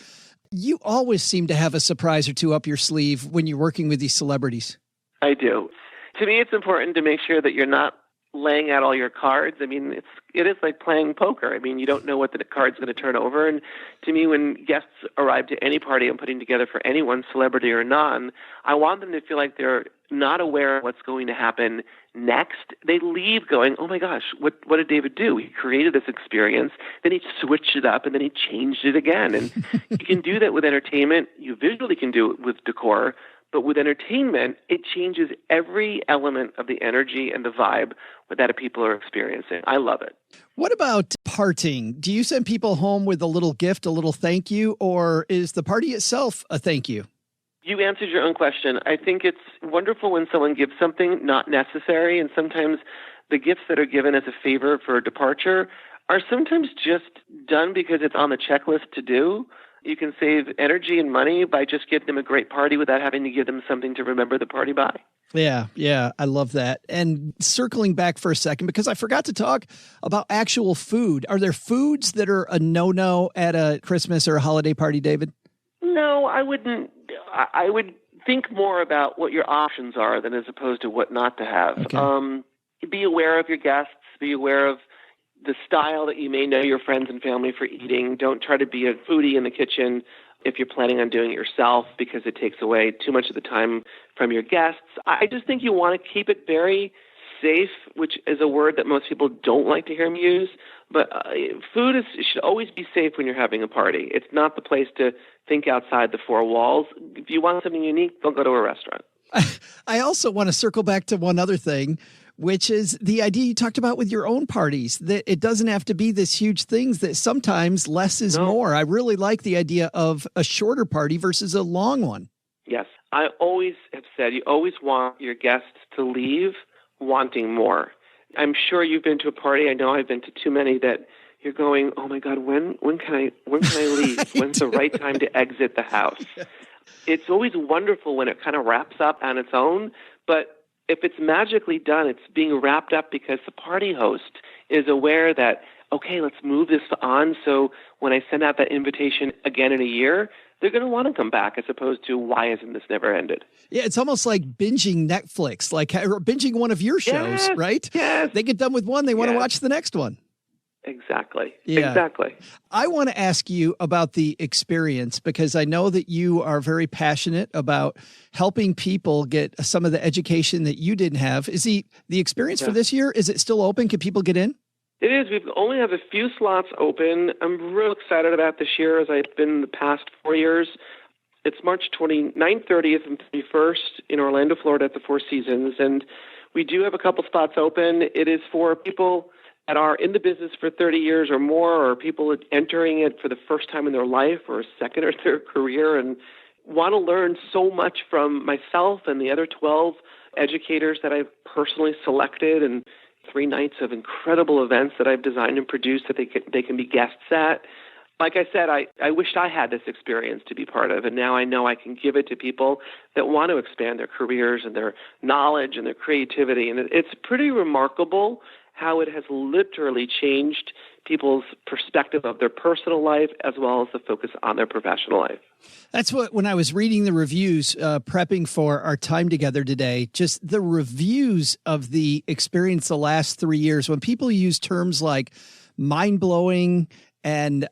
[SPEAKER 7] You always seem to have a surprise or two up your sleeve when you're working with these celebrities.
[SPEAKER 14] I do. To me, it's important to make sure that you're not laying out all your cards. I mean, it is like playing poker. I mean, you don't know what the card's going to turn over. And to me, when guests arrive to any party I'm putting together for anyone, celebrity or non, I want them to feel like they're not aware of what's going to happen next. They leave going, oh my gosh, what did David do? He created this experience, then he switched it up, and then he changed it again. And you can do that with entertainment. You visually can do it with decor. But with entertainment, it changes every element of the energy and the vibe that people are experiencing. I love it.
[SPEAKER 7] What about parting? Do you send people home with a little gift, a little thank you, or is the party itself a thank you?
[SPEAKER 14] You answered your own question. I think it's wonderful when someone gives something not necessary, and sometimes the gifts that are given as a favor for a departure are sometimes just done because it's on the checklist to do. You can save energy and money by just giving them a great party without having to give them something to remember the party by.
[SPEAKER 7] Yeah, I love that. And circling back for a second, because I forgot to talk about actual food. Are there foods that are a no-no at a Christmas or a holiday party, David?
[SPEAKER 14] No, I wouldn't. I would think more about what your options are than as opposed to what not to have.
[SPEAKER 7] Okay.
[SPEAKER 14] Be aware of your guests. Be aware of the style that you may know your friends and family for eating. Don't try to be a foodie in the kitchen if you're planning on doing it yourself, because it takes away too much of the time from your guests. I just think you want to keep it very safe, which is a word that most people don't like to hear me use. But food should always be safe when you're having a party. It's not the place to think outside the four walls. If you want something unique, don't go to a restaurant.
[SPEAKER 7] I also want to circle back to one other thing, which is the idea you talked about with your own parties, that it doesn't have to be this huge things, that sometimes less is more. I really like the idea of a shorter party versus a long one.
[SPEAKER 14] Yes. I always have said you always want your guests to leave wanting more. I'm sure you've been to a party. I know I've been to too many that you're going, oh my God, when can I leave? When's the right time to exit the house? It's always wonderful when it kind of wraps up on its own, but if it's magically done, it's being wrapped up because the party host is aware that, okay, let's move this on. So when I send out that invitation again in a year, they're going to want to come back, as opposed to, why isn't this never ended? Yeah,
[SPEAKER 7] it's almost like binging Netflix, like or binging one of your shows, right?
[SPEAKER 14] Yes.
[SPEAKER 7] They get done with one, they want to watch the next one.
[SPEAKER 14] Exactly.
[SPEAKER 7] Yeah.
[SPEAKER 14] Exactly.
[SPEAKER 7] I want to ask you about the experience, because I know that you are very passionate about helping people get some of the education that you didn't have. Is the experience for this year, is it still open? Can people get in?
[SPEAKER 14] It is. We only have a few slots open. I'm real excited about this year, as I've been the past 4 years. It's March 29th, 30th, and 31st in Orlando, Florida at the Four Seasons. And we do have a couple spots open. It is for people that are in the business for 30 years or more, or people entering it for the first time in their life or second or third career, and want to learn so much from myself and the other 12 educators that I've personally selected, and 3 nights of incredible events that I've designed and produced that they can be guests at. Like I said, I wished I had this experience to be part of, and now I know I can give it to people that want to expand their careers and their knowledge and their creativity. And it's pretty remarkable how it has literally changed people's perspective of their personal life as well as the focus on their professional life.
[SPEAKER 7] That's what, when I was reading the reviews, prepping for our time together today, just the reviews of the experience the last 3 years, when people use terms like mind-blowing and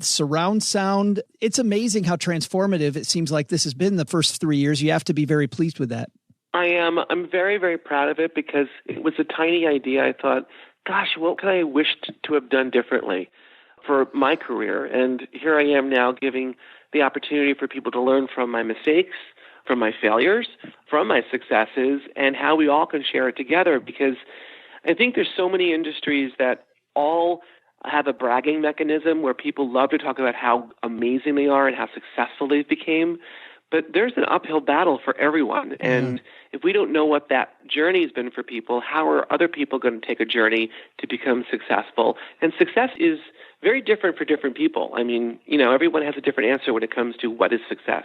[SPEAKER 7] surround sound, it's amazing how transformative it seems like this has been the first 3 years. You have to be very pleased with that.
[SPEAKER 14] I am. I'm very, very proud of it because it was a tiny idea. I thought, gosh, what could I wish to have done differently for my career? And here I am now giving the opportunity for people to learn from my mistakes, from my failures, from my successes, and how we all can share it together. Because I think there's so many industries that all have a bragging mechanism where people love to talk about how amazing they are and how successful they became. But there's an uphill battle for everyone. And if we don't know what that journey has been for people, how are other people going to take a journey to become successful? And success is very different for different people. I mean, everyone has a different answer when it comes to what is success.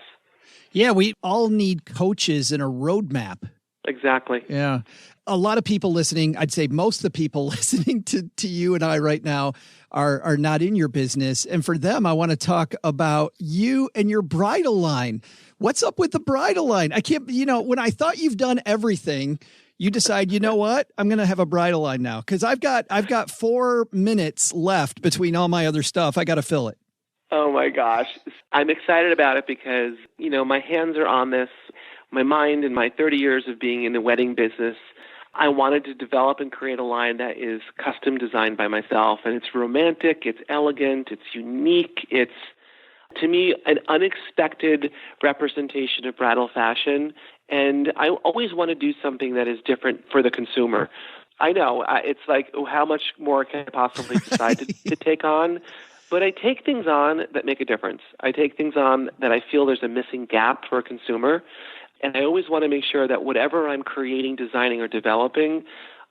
[SPEAKER 7] Yeah, we all need coaches and a roadmap.
[SPEAKER 14] Exactly.
[SPEAKER 7] Yeah. A lot of people listening, I'd say most of the people listening to you and I right now are not in your business. And for them, I want to talk about you and your bridal line. What's up with the bridal line? I can't, when I thought you've done everything, you decide, you know what? I'm going to have a bridal line now because I've got 4 minutes left between all my other stuff. I got to fill it.
[SPEAKER 14] Oh my gosh. I'm excited about it because, my hands are on this. My mind and my 30 years of being in the wedding business, I wanted to develop and create a line that is custom designed by myself. And it's romantic, it's elegant, it's unique, it's, to me, an unexpected representation of bridal fashion. And I always want to do something that is different for the consumer. I know, it's like, how much more can I possibly decide to take on? But I take things on that make a difference. I take things on that I feel there's a missing gap for a consumer. And I always want to make sure that whatever I'm creating, designing, or developing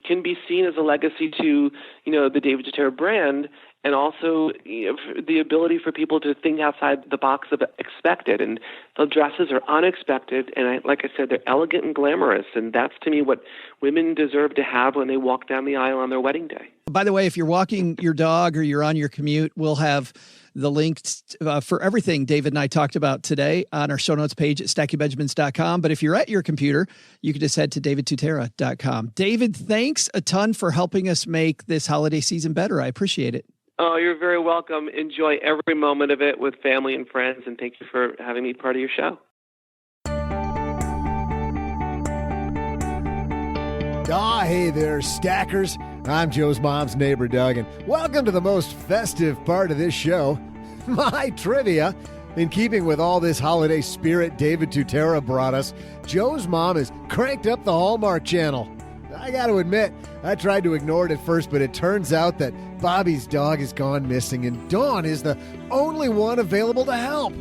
[SPEAKER 14] can be seen as a legacy to, the David Tutera brand, and also the ability for people to think outside the box of expected. And the dresses are unexpected, and like I said, they're elegant and glamorous. And that's, to me, what women deserve to have when they walk down the aisle on their wedding day.
[SPEAKER 7] By the way, if you're walking your dog or you're on your commute, we'll have the links for everything David and I talked about today on our show notes page at stackingbenjamins.com. But if you're at your computer, you can just head to davidtutera.com. David, thanks a ton for helping us make this holiday season better. I appreciate it.
[SPEAKER 14] Oh, you're very welcome. Enjoy every moment of it with family and friends, and thank you for having me part of your show.
[SPEAKER 10] Hey there, stackers. I'm Joe's mom's neighbor, Doug, and welcome to the most festive part of this show, my trivia. In keeping with all this holiday spirit David Tutera brought us, Joe's mom has cranked up the Hallmark Channel. I got to admit, I tried to ignore it at first, but it turns out that Bobby's dog has gone missing, and Dawn is the only one available to help.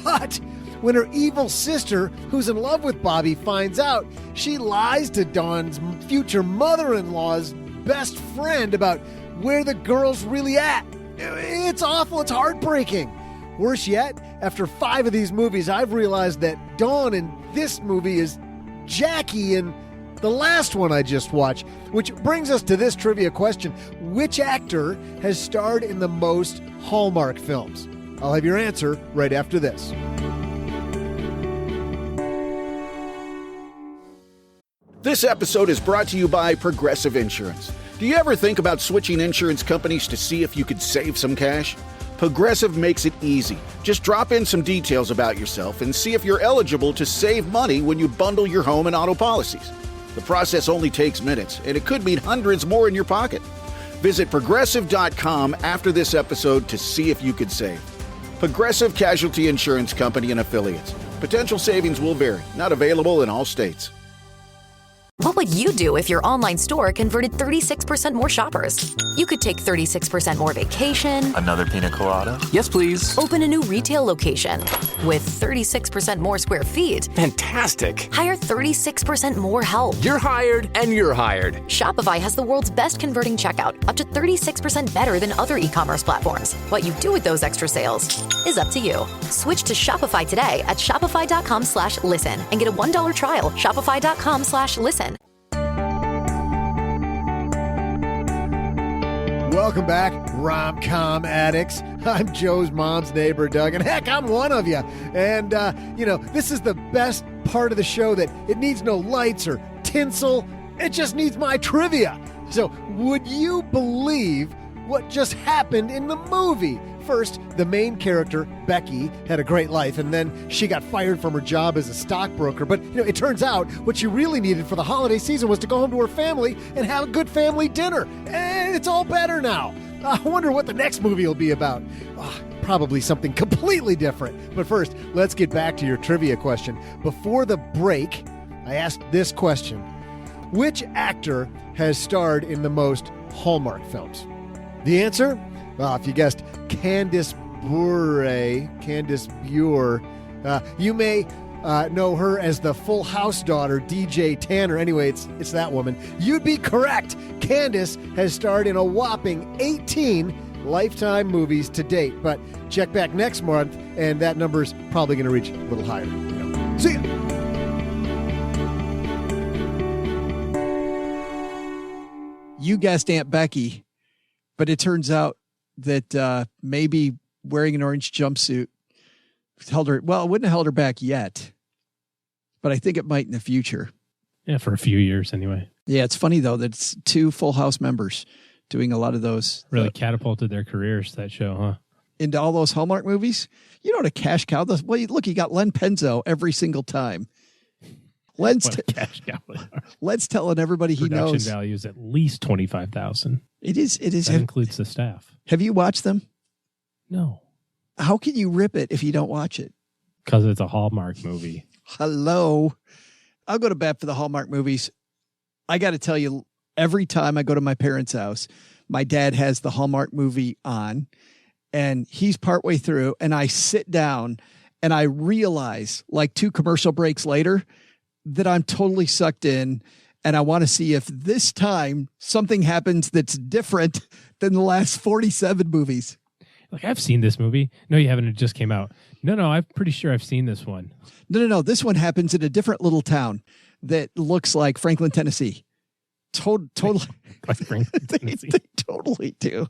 [SPEAKER 10] But when her evil sister, who's in love with Bobby, finds out, she lies to Dawn's future mother-in-law's best friend about where the girl's really at. It's awful. It's heartbreaking. Worse yet, after 5 of these movies, I've realized that Dawn in this movie is Jackie in the last one I just watched, which brings us to this trivia question. Which actor has starred in the most Hallmark films? I'll have your answer right after this.
[SPEAKER 1] This episode is brought to you by Progressive Insurance. Do you ever think about switching insurance companies to see if you could save some cash? Progressive makes it easy. Just drop in some details about yourself and see if you're eligible to save money when you bundle your home and auto policies. The process only takes minutes, and it could mean hundreds more in your pocket. Visit Progressive.com after this episode to see if you could save. Progressive Casualty Insurance Company and Affiliates. Potential savings will vary. Not available in all states.
[SPEAKER 15] What would you do if your online store converted 36% more shoppers? You could take 36% more vacation.
[SPEAKER 16] Another pina colada?
[SPEAKER 4] Yes, please.
[SPEAKER 15] Open a new retail location with 36% more square feet.
[SPEAKER 4] Fantastic.
[SPEAKER 15] Hire 36% more help.
[SPEAKER 4] You're hired and you're hired.
[SPEAKER 15] Shopify has the world's best converting checkout, up to 36% better than other e-commerce platforms. What you do with those extra sales is up to you. Switch to Shopify today at shopify.com/listen and get a $1 trial. Shopify.com/listen.
[SPEAKER 10] Welcome back, rom-com addicts. I'm Joe's mom's neighbor, Doug, and heck, I'm one of you. And, this is the best part of the show that it needs no lights or tinsel. It just needs my trivia. So, would you believe what just happened in the movie? First, the main character, Becky, had a great life, and then she got fired from her job as a stockbroker. But, it turns out what she really needed for the holiday season was to go home to her family and have a good family dinner. And it's all better now. I wonder what the next movie will be about. Probably something completely different. But first, let's get back to your trivia question. Before the break, I asked this question. Which actor has starred in the most Hallmark films? The answer? Well, if you guessed Candice Bure. You may know her as the Full House daughter, DJ Tanner. Anyway, it's that woman. You'd be correct. Candice has starred in a whopping 18 Lifetime movies to date. But check back next month, and that number's probably going to reach a little higher. See ya.
[SPEAKER 7] You guessed Aunt Becky, but it turns out that maybe wearing an orange jumpsuit held her. Well, it wouldn't have held her back yet, but I think it might in the future.
[SPEAKER 11] Yeah, for a few years anyway.
[SPEAKER 7] Yeah, it's funny though that it's 2 Full House members doing a lot of those.
[SPEAKER 11] Really catapulted their careers, that show, huh?
[SPEAKER 7] Into all those Hallmark movies. You know what a cash cow? Well, look, you got Len Penzo every single time. Len's
[SPEAKER 11] cash cow.
[SPEAKER 7] Len's telling everybody he knows.
[SPEAKER 11] Production value is at least $25,000.
[SPEAKER 7] It is.
[SPEAKER 11] That includes the staff.
[SPEAKER 7] Have you watched them?
[SPEAKER 11] No.
[SPEAKER 7] How can you rip it if you don't watch it?
[SPEAKER 11] Because it's a Hallmark movie.
[SPEAKER 7] Hello. I'll go to bat for the Hallmark movies. I got to tell you, every time I go to my parents' house, my dad has the Hallmark movie on, and he's partway through, and I sit down, and I realize, like 2 commercial breaks later, that I'm totally sucked in, and I want to see if this time something happens that's different than the last 47 movies.
[SPEAKER 11] Like, I've seen this movie. No, you haven't. It just came out. No, I'm pretty sure I've seen this one.
[SPEAKER 7] No. This one happens in a different little town that looks like Franklin, Tennessee. Totally.
[SPEAKER 11] Like Franklin, Tennessee.
[SPEAKER 7] They totally do.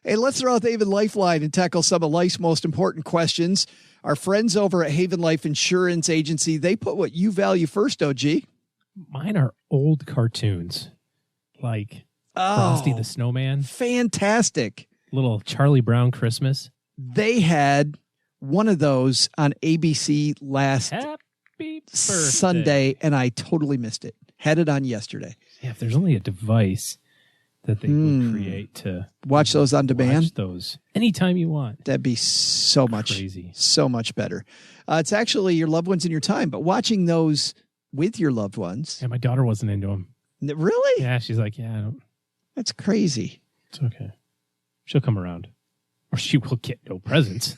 [SPEAKER 7] Hey, let's throw out the Haven Lifeline and tackle some of life's most important questions. Our friends over at Haven Life Insurance Agency, they put what you value first, OG.
[SPEAKER 11] Mine are old cartoons, like Frosty the Snowman.
[SPEAKER 7] Fantastic.
[SPEAKER 11] Little Charlie Brown Christmas.
[SPEAKER 7] They had one of those on ABC last Sunday, and I totally missed it. Had it on yesterday.
[SPEAKER 11] Yeah, if there's only a device that they would create to
[SPEAKER 7] watch those on demand,
[SPEAKER 11] watch those anytime you want.
[SPEAKER 7] That'd be so much
[SPEAKER 11] crazy,
[SPEAKER 7] so much better. It's actually your loved ones in your time, but watching those with your loved ones.
[SPEAKER 11] Yeah, my daughter wasn't into them.
[SPEAKER 7] Really?
[SPEAKER 11] Yeah, she's like, yeah, I don't.
[SPEAKER 7] That's crazy.
[SPEAKER 11] It's okay. She'll come around, or she will get no presents.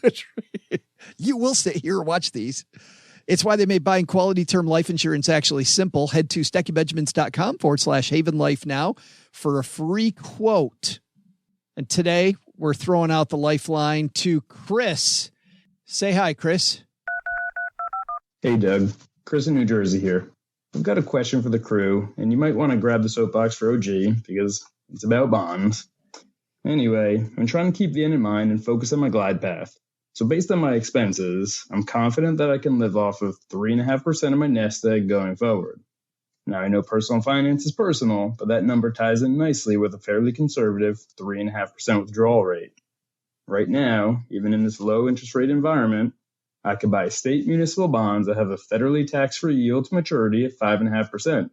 [SPEAKER 7] You will stay here and watch these. It's why they made buying quality term life insurance actually simple. Head to SteckyBenjamins.com/Haven Life now for a free quote. And today we're throwing out the lifeline to Chris. Say hi, Chris.
[SPEAKER 16] Hey, Doug. Chris in New Jersey here. I've got a question for the crew, and you might want to grab the soapbox for OG because it's about bonds. Anyway, I'm trying to keep the end in mind and focus on my glide path. So based on my expenses, I'm confident that I can live off of 3.5% of my nest egg going forward. Now, I know personal finance is personal, but that number ties in nicely with a fairly conservative 3.5% withdrawal rate. Right now, even in this low interest rate environment, I could buy state municipal bonds that have a federally tax-free yield to maturity at 5.5%.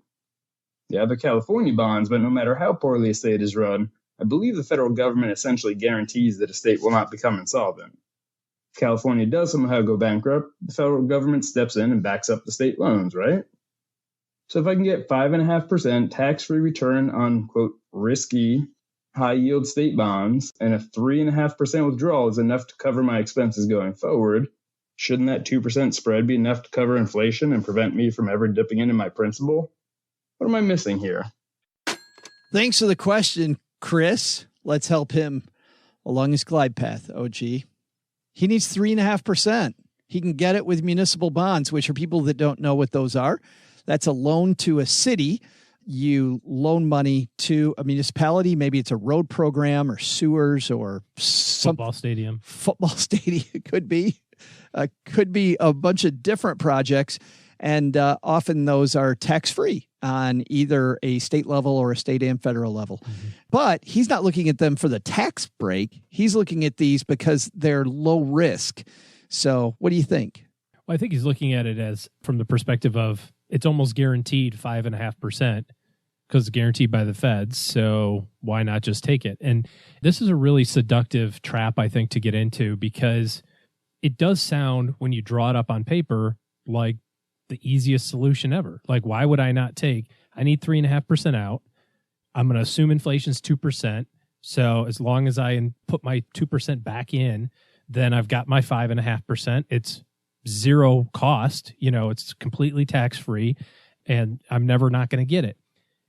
[SPEAKER 16] The other California bonds, but no matter how poorly a state is run, I believe the federal government essentially guarantees that a state will not become insolvent. If California does somehow go bankrupt, the federal government steps in and backs up the state loans, right? So if I can get 5.5% tax-free return on, quote, risky, high-yield state bonds, and a 3.5% withdrawal is enough to cover my expenses going forward, shouldn't that 2% spread be enough to cover inflation and prevent me from ever dipping into my principal? What am I missing here?
[SPEAKER 7] Thanks for the question, Chris. Let's help him along his glide path, OG. He needs 3.5%. He can get it with municipal bonds, which are people that don't know what those are. That's a loan to a city. you loan money to a municipality. Maybe it's a road program or sewers or
[SPEAKER 11] football stadium.
[SPEAKER 7] Football stadium could be a bunch of different projects. And often those are tax-free on either a state level or a state and federal level. Mm-hmm. But he's not looking at them for the tax break. He's looking at these because they're low risk. So what do you think?
[SPEAKER 11] Well, I think he's looking at it as from the perspective of it's almost guaranteed 5.5% because it's guaranteed by the feds. So why not just take it? And this is a really seductive trap, I think, to get into because it does sound, when you draw it up on paper, like the easiest solution ever. Like, why would I not take? I need 3.5% out. I'm going to assume inflation's 2%. So as long as I put my 2% back in, then I've got my 5.5%. It's zero cost. It's completely tax-free, and I'm never not going to get it,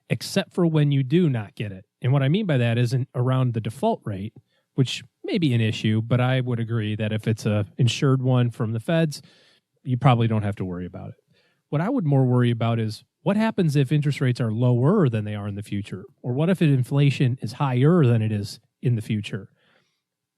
[SPEAKER 11] except for when you do not get it. And what I mean by that isn't around the default rate, which may be an issue, but I would agree that if it's a insured one from the feds, you probably don't have to worry about it. What I would more worry about is what happens if interest rates are lower than they are in the future? Or what if inflation is higher than it is in the future?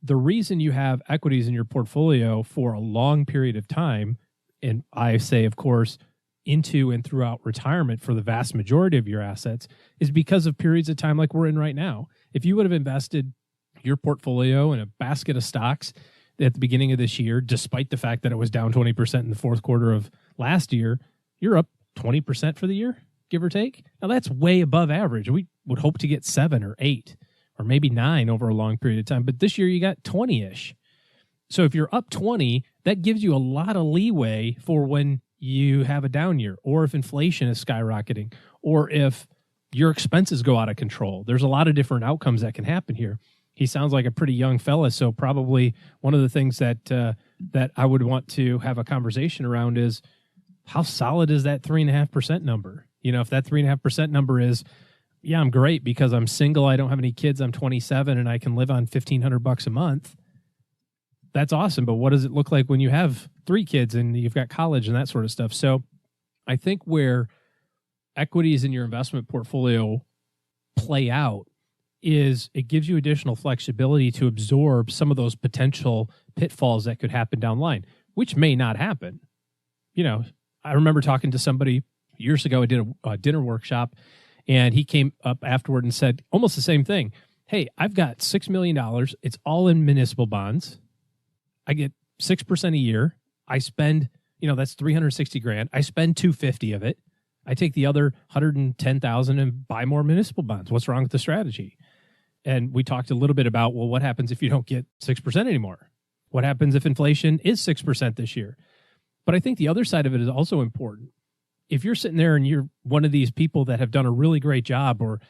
[SPEAKER 11] The reason you have equities in your portfolio for a long period of time, and I say, of course, into and throughout retirement for the vast majority of your assets, is because of periods of time like we're in right now. If you would have invested your portfolio in a basket of stocks at the beginning of this year, despite the fact that it was down 20% in the fourth quarter of last year, you're up 20% for the year, give or take. Now, that's way above average. We would hope to get 7 or 8 or maybe 9 over a long period of time. But this year you got 20-ish. So if you're up 20, that gives you a lot of leeway for when you have a down year, or if inflation is skyrocketing, or if your expenses go out of control. There's a lot of different outcomes that can happen here. He sounds like a pretty young fella, so probably one of the things that that I would want to have a conversation around is how solid is that 3.5% number? If that 3.5% number is, yeah, I'm great because I'm single, I don't have any kids, I'm 27, and I can live on $1,500 a month. That's awesome, but what does it look like when you have 3 kids and you've got college and that sort of stuff? So I think where equities in your investment portfolio play out is it gives you additional flexibility to absorb some of those potential pitfalls that could happen down the line, which may not happen. I remember talking to somebody years ago. I did a dinner workshop, and he came up afterward and said almost the same thing. Hey, I've got $6 million. It's all in municipal bonds. I get 6% a year. I spend, that's $360,000. I spend $250 of it. I take the other $110,000 and buy more municipal bonds. What's wrong with the strategy? And we talked a little bit about, well, what happens if you don't get 6% anymore? What happens if inflation is 6% this year? But I think the other side of it is also important. If you're sitting there and you're one of these people that have done a really great job, or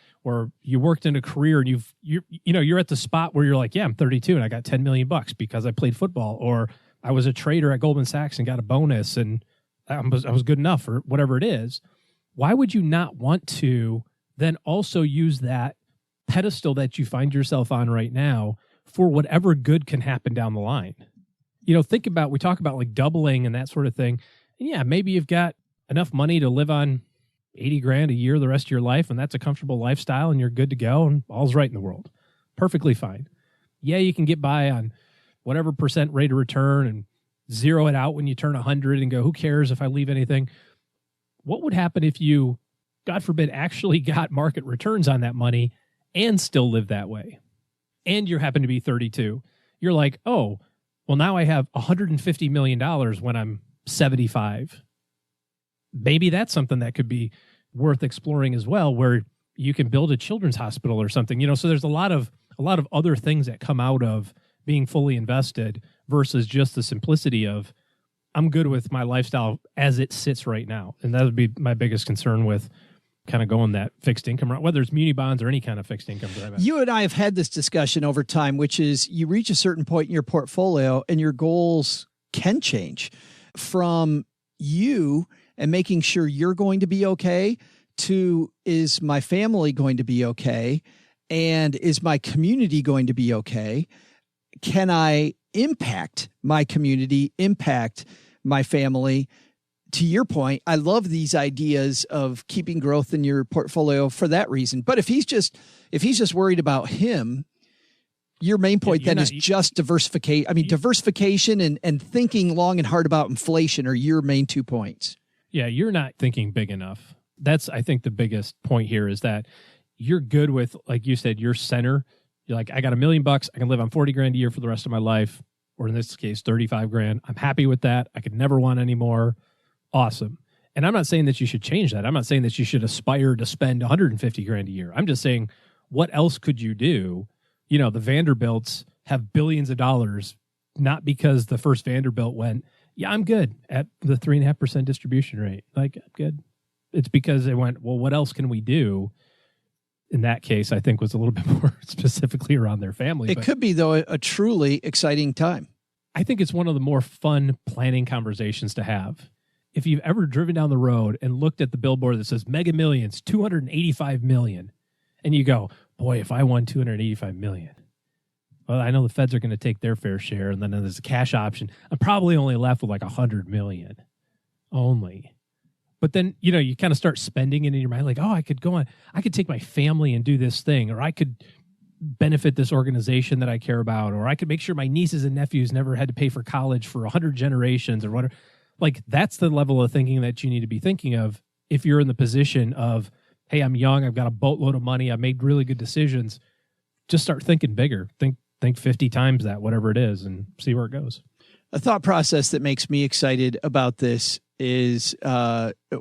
[SPEAKER 11] you worked in a career and you're at the spot where you're like, yeah, I'm 32 and I got $10 million because I played football, or I was a trader at Goldman Sachs and got a bonus and I was good enough, or whatever it is. Why would you not want to then also use that pedestal that you find yourself on right now for whatever good can happen down the line? We talk about like doubling and that sort of thing. And yeah, maybe you've got enough money to live on $80,000 a year the rest of your life, and that's a comfortable lifestyle, and you're good to go, and all's right in the world. Perfectly fine. Yeah, you can get by on whatever percent rate of return and zero it out when you turn 100 and go, who cares if I leave anything? What would happen if you, God forbid, actually got market returns on that money and still live that way? And you happen to be 32. You're like, oh, well, now I have $150 million when I'm 75. Maybe that's something that could be worth exploring as well, where you can build a children's hospital or something. So there's a lot of other things that come out of being fully invested versus just the simplicity of, I'm good with my lifestyle as it sits right now. And that would be my biggest concern with kind of going that fixed income route, whether it's muni bonds or any kind of fixed income.
[SPEAKER 7] You and I have had this discussion over time, which is you reach a certain point in your portfolio and your goals can change from you and making sure you're going to be okay to, is my family going to be okay? And is my community going to be okay? Can I impact my community, impact my family to your point, I love these ideas of keeping growth in your portfolio for that reason. But if he's just worried about him, your main point is just diversification. I mean, diversification and thinking long and hard about inflation are your main 2 points.
[SPEAKER 11] Yeah, you're not thinking big enough. That's, I think, the biggest point here is that you're good with, like you said, your center. You're like, I got $1 million. I can live on $40,000 a year for the rest of my life. Or in this case, $35,000. I'm happy with that. I could never want any more. Awesome. And I'm not saying that you should change that. I'm not saying that you should aspire to spend $150,000 a year. I'm just saying, what else could you do? You know, the Vanderbilts have billions of dollars, not because the first Vanderbilt went, yeah, I'm good at the 3.5% distribution rate. Like, I'm good. It's because they went, well, what else can we do? In that case, I think was a little bit more specifically around their family.
[SPEAKER 7] It could be, though, a truly exciting time.
[SPEAKER 11] I think it's one of the more fun planning conversations to have. If you've ever driven down the road and looked at the billboard that says Mega Millions, 285 million, and you go, boy, if I won 285 million, well, I know the feds are going to take their fair share, and then there's a cash option. I'm probably only left with like 100 million only. But then, you know, you kind of start spending it in your mind, like, oh, I could go on, I could take my family and do this thing, or I could benefit this organization that I care about, or I could make sure my nieces and nephews never had to pay for college for 100 generations or whatever. Like, that's the level of thinking that you need to be thinking of if you're in the position of, hey, I'm young, I've got a boatload of money, I've made really good decisions. Just start thinking bigger. Think 50 times that, whatever it is, and see where it goes.
[SPEAKER 7] A thought process that makes me excited about this is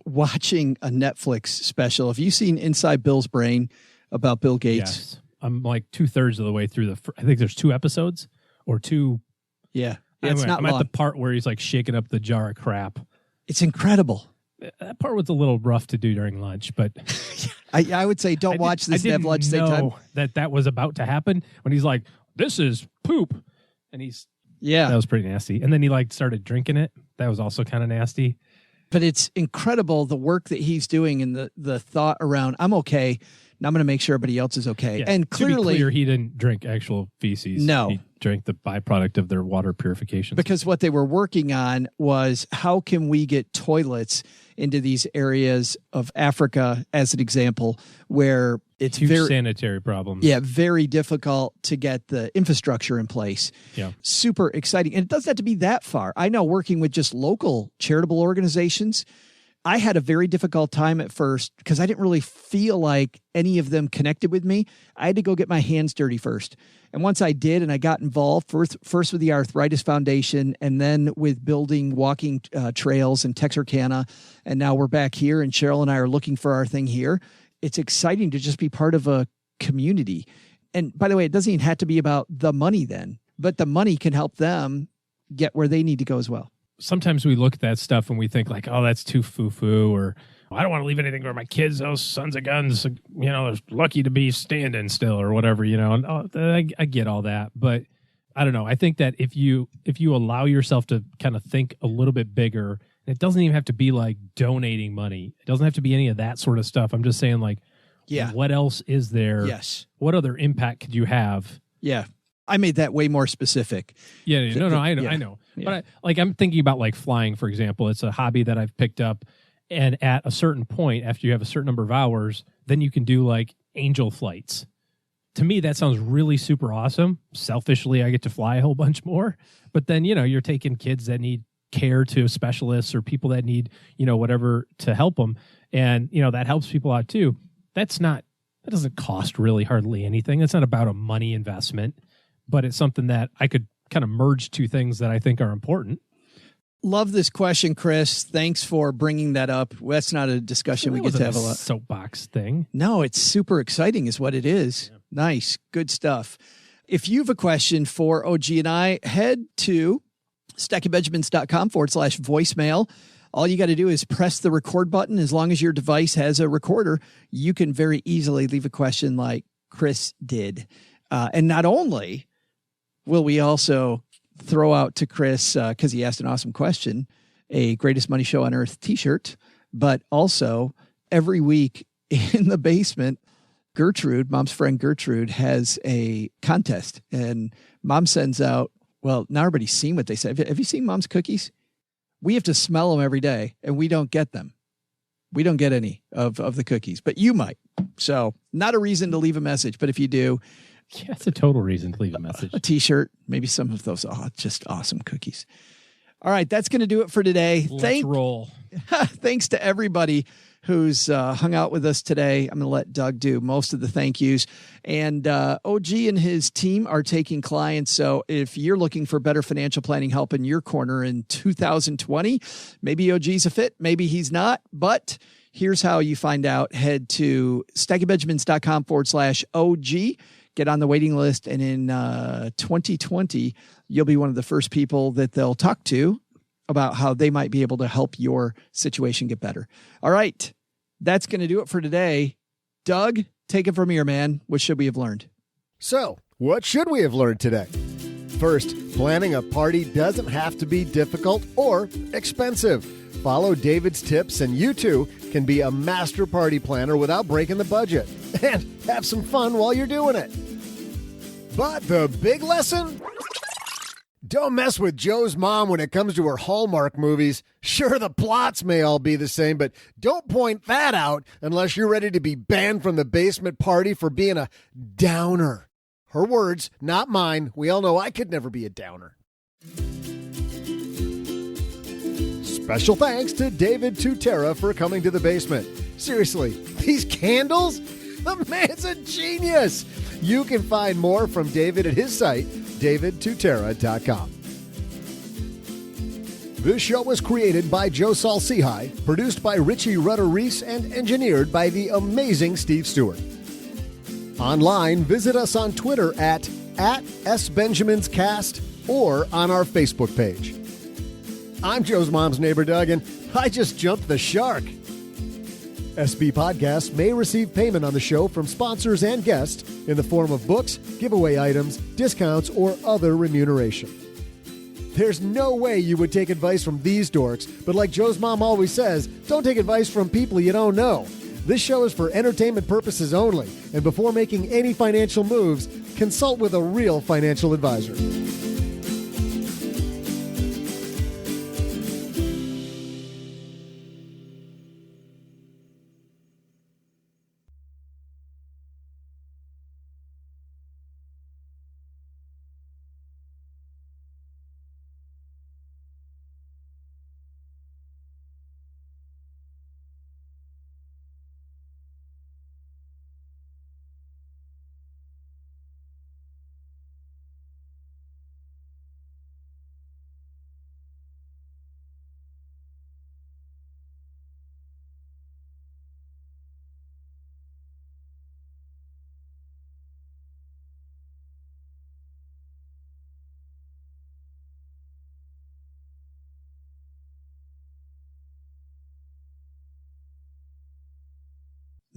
[SPEAKER 7] watching a Netflix special. Have you seen Inside Bill's Brain about Bill Gates?
[SPEAKER 11] Yes. I'm like 2/3 of the way through I think there's 2 episodes or 2.
[SPEAKER 7] Yeah.
[SPEAKER 11] I'm
[SPEAKER 7] not
[SPEAKER 11] at
[SPEAKER 7] long.
[SPEAKER 11] the part where he's like shaking up the jar of crap.
[SPEAKER 7] It's incredible.
[SPEAKER 11] That part was a little rough to do during lunch, but
[SPEAKER 7] I would say don't watch this and have lunch same time.
[SPEAKER 11] That was about to happen when he's like, this is poop. And that was pretty nasty. And then he like started drinking it. That was also kind of nasty.
[SPEAKER 7] But it's incredible the work that he's doing and the thought around, I'm okay. Now I'm going to make sure everybody else is okay.
[SPEAKER 11] Yeah,
[SPEAKER 7] and clearly,
[SPEAKER 11] to be clear, he didn't drink actual feces.
[SPEAKER 7] No.
[SPEAKER 11] He drank the byproduct of their water purification.
[SPEAKER 7] Because what they were working on was how can we get toilets into these areas of Africa, as an example, where it's
[SPEAKER 11] huge
[SPEAKER 7] very
[SPEAKER 11] sanitary problems.
[SPEAKER 7] Yeah, very difficult to get the infrastructure in place.
[SPEAKER 11] Yeah.
[SPEAKER 7] Super exciting. And it doesn't have to be that far. I know working with just local charitable organizations, I had a very difficult time at first because I didn't really feel like any of them connected with me. I had to go get my hands dirty first. And once I did, and I got involved first with the Arthritis Foundation and then with building walking trails in Texarkana. And now we're back here and Cheryl and I are looking for our thing here. It's exciting to just be part of a community. And by the way, it doesn't even have to be about the money then, but the money can help them get where they need to go as well.
[SPEAKER 11] Sometimes we look at that stuff and we think like, oh, that's too foo-foo, or I don't want to leave anything for my kids. Those sons of guns, you know, they're lucky to be standing still or whatever, you know. And I get all that, but I don't know. I think that if you allow yourself to kind of think a little bit bigger, it doesn't even have to be like donating money. It doesn't have to be any of that sort of stuff. I'm just saying, like, what else is there?
[SPEAKER 7] Yes.
[SPEAKER 11] What other impact could you have?
[SPEAKER 7] Yeah. I made that way more specific.
[SPEAKER 11] Yeah, I know.
[SPEAKER 7] Yeah.
[SPEAKER 11] But I'm thinking about like flying, for example. It's a hobby that I've picked up, and at a certain point, after you have a certain number of hours, then you can do like angel flights. To me, that sounds really super awesome. Selfishly, I get to fly a whole bunch more. But then, you know, you're taking kids that need care to specialists or people that need, you know, whatever to help them. And, you know, that helps people out too. That doesn't cost really hardly anything. It's not about a money investment, but it's something that I could kind of merge two things that I think are important.
[SPEAKER 7] Love this question, Chris. Thanks for bringing that up. That's not a discussion we get to have a lot.
[SPEAKER 11] Soapbox thing.
[SPEAKER 7] No, it's super exciting is what it is. Yeah. Nice. Good stuff. If you have a question for OG and I, head to stackingbenjamins.com/voicemail. All you got to do is press the record button. As long as your device has a recorder, you can very easily leave a question like Chris did. And not only will we also throw out to Chris, because he asked an awesome question, a Greatest Money Show on Earth t-shirt, but also every week in the basement, Gertrude, Mom's friend Gertrude, has a contest. And Mom sends out, well, now everybody's seen what they said. Have you seen Mom's cookies? We have to smell them every day, and we don't get them. We don't get any of the cookies, but you might. So not a reason to leave a message, but if you do,
[SPEAKER 11] yeah, it's a total reason to leave a message.
[SPEAKER 7] A t-shirt, maybe some of those just awesome cookies. All right, that's going to do it for today.
[SPEAKER 11] Let's roll.
[SPEAKER 7] Thanks to everybody who's hung out with us today. I'm going to let Doug do most of the thank yous. And OG and his team are taking clients. So if you're looking for better financial planning help in your corner in 2020, maybe OG's a fit, maybe he's not. But here's how you find out. Head to stackingbenjamins.com/OG. Get on the waiting list, and in 2020, you'll be one of the first people that they'll talk to about how they might be able to help your situation get better. All right, that's going to do it for today. Doug, take it from here, man. What should we have learned?
[SPEAKER 10] So, what should we have learned today? First, planning a party doesn't have to be difficult or expensive. Follow David's tips, and you too can be a master party planner without breaking the budget. And have some fun while you're doing it. But the big lesson? Don't mess with Joe's mom when it comes to her Hallmark movies. Sure, the plots may all be the same, but don't point that out unless you're ready to be banned from the basement party for being a downer. Her words, not mine. We all know I could never be a downer. Special thanks to David Tutera for coming to the basement. Seriously, these candles? The man's a genius. You can find more from David at his site, davidtutera.com. This show was created by Joe Saul-Sehy, produced by Richie Rutter-Reese, and engineered by the amazing Steve Stewart. Online, visit us on Twitter at @SBenjaminsCast or on our Facebook page. I'm Joe's mom's neighbor, Doug, and I just jumped the shark. SB Podcasts may receive payment on the show from sponsors and guests in the form of books, giveaway items, discounts, or other remuneration. There's no way you would take advice from these dorks, but like Joe's mom always says, don't take advice from people you don't know. This show is for entertainment purposes only, and before making any financial moves, consult with a real financial advisor.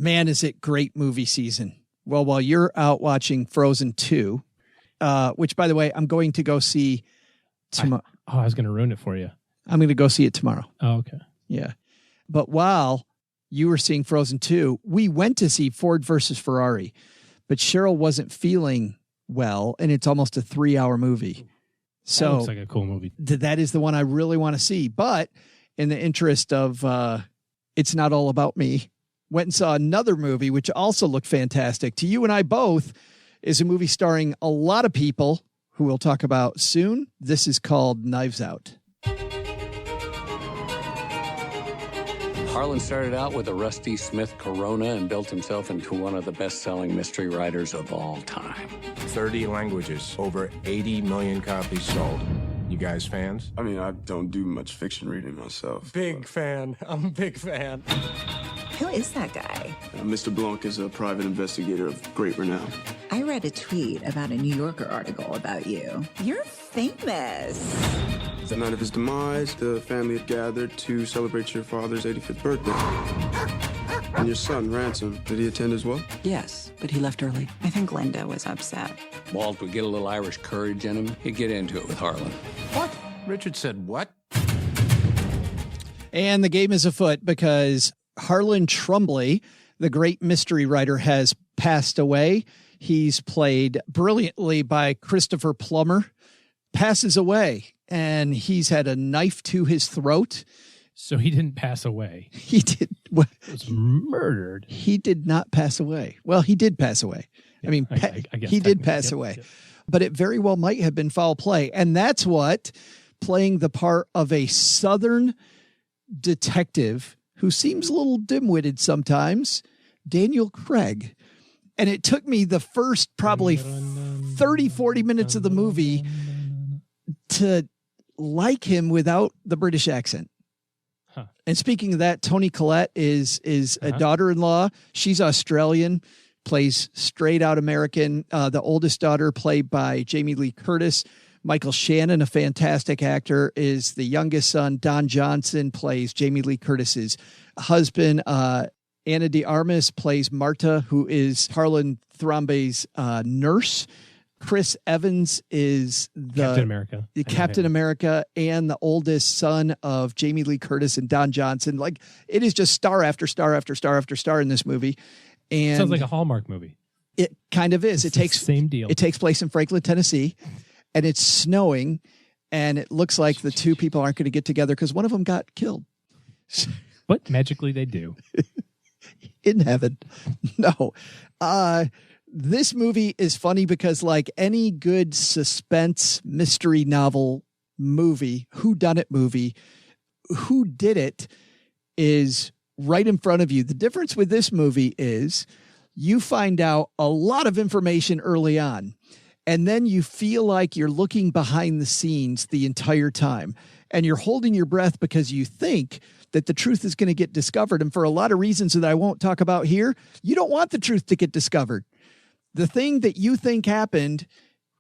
[SPEAKER 7] Man, is it great movie season. Well, while you're out watching Frozen 2, which, by the way, I'm going to go see tomorrow.
[SPEAKER 11] I was going to ruin it for you.
[SPEAKER 7] I'm going to go see it tomorrow.
[SPEAKER 11] Oh, okay.
[SPEAKER 7] Yeah. But while you were seeing Frozen 2, we went to see Ford versus Ferrari. But Cheryl wasn't feeling well, and it's almost a 3-hour movie. So
[SPEAKER 11] that looks like a cool movie.
[SPEAKER 7] That is the one I really want to see. But in the interest of it's not all about me, went and saw another movie, which also looked fantastic. To You and I Both is a movie starring a lot of people who we'll talk about soon. This is called Knives Out.
[SPEAKER 17] Harlan started out with a Rusty Smith Corona and built himself into one of the best-selling mystery writers of all time.
[SPEAKER 18] 30 languages, over 80 million copies sold. You guys fans?
[SPEAKER 19] I mean, I don't do much fiction reading myself.
[SPEAKER 17] Big fan. I'm a big fan.
[SPEAKER 20] Who is that guy?
[SPEAKER 19] Mr. Blanc is a private investigator of great renown.
[SPEAKER 20] I read a tweet about a New Yorker article about you. You're famous.
[SPEAKER 19] The night of his demise, the family had gathered to celebrate your father's 85th birthday. And your son, Ransom, did he attend as well?
[SPEAKER 20] Yes, but he left early. I think Linda was upset.
[SPEAKER 17] Walt would get a little Irish courage in him. He'd get into it with Harlan.
[SPEAKER 18] What? Richard said what?
[SPEAKER 7] And the game is afoot because Harlan Trumbley, the great mystery writer, has passed away. He's played brilliantly by Christopher Plummer, passes away. and he's had a knife to his throat.
[SPEAKER 11] So he didn't pass away.
[SPEAKER 7] He did. Well,
[SPEAKER 11] he was murdered.
[SPEAKER 7] He did not pass away. Well, he did pass away.
[SPEAKER 11] Yeah,
[SPEAKER 7] I mean,
[SPEAKER 11] I guess
[SPEAKER 7] he did pass away.
[SPEAKER 11] Yep.
[SPEAKER 7] But it very well might have been foul play. And that's what playing the part of a Southern detective who seems a little dim-witted sometimes, Daniel Craig. And it took me the first probably 30, 40 minutes of the movie to like him without the British accent.
[SPEAKER 11] Huh.
[SPEAKER 7] And speaking of that, Toni Collette is a daughter-in-law. She's Australian, plays straight out American. The oldest daughter, played by Jamie Lee Curtis. Michael Shannon, a fantastic actor, is the youngest son. Don Johnson plays Jamie Lee Curtis's husband. Anna de Armas plays Marta, who is Harlan Thrombey's nurse. Chris Evans is the Captain America and the oldest son of Jamie Lee Curtis and Don Johnson. Like, it is just star after star after star after star in this movie. And
[SPEAKER 11] sounds like a Hallmark movie.
[SPEAKER 7] It kind of is.
[SPEAKER 11] It takes same deal.
[SPEAKER 7] It takes place in Franklin, Tennessee, and it's snowing, and it looks like the two people aren't going to get together because one of them got killed.
[SPEAKER 11] But magically they do.
[SPEAKER 7] In heaven. No. This movie is funny because, like any good suspense mystery novel movie, whodunit movie, who did it is right in front of you. The difference with this movie is you find out a lot of information early on, and then you feel like you're looking behind the scenes the entire time, and you're holding your breath because you think that the truth is going to get discovered. And for a lot of reasons that I won't talk about here, you don't want the truth to get discovered. The thing that you think happened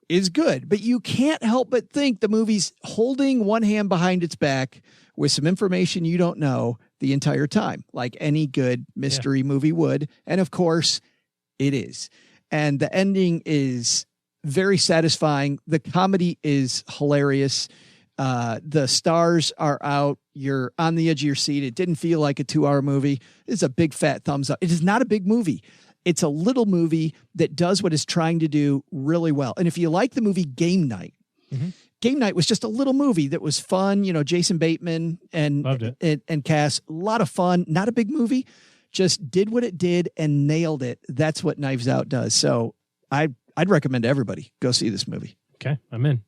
[SPEAKER 7] is good, but you can't help but think the movie's holding one hand behind its back with some information you don't know the entire time, like any good mystery movie would. And of course, it is. And the ending is very satisfying. The comedy is hilarious. The stars are out. You're on the edge of your seat. It didn't feel like a 2-hour movie. It's a big fat thumbs up. It is not a big movie. It's a little movie that does what it's trying to do really well. And if you like the movie Game Night, Game Night was just a little movie that was fun. You know, Jason Bateman and cast, a lot of fun. Not a big movie, just did what it did and nailed it. That's what Knives Out does. So I'd recommend everybody go see this movie.
[SPEAKER 11] Okay, I'm in.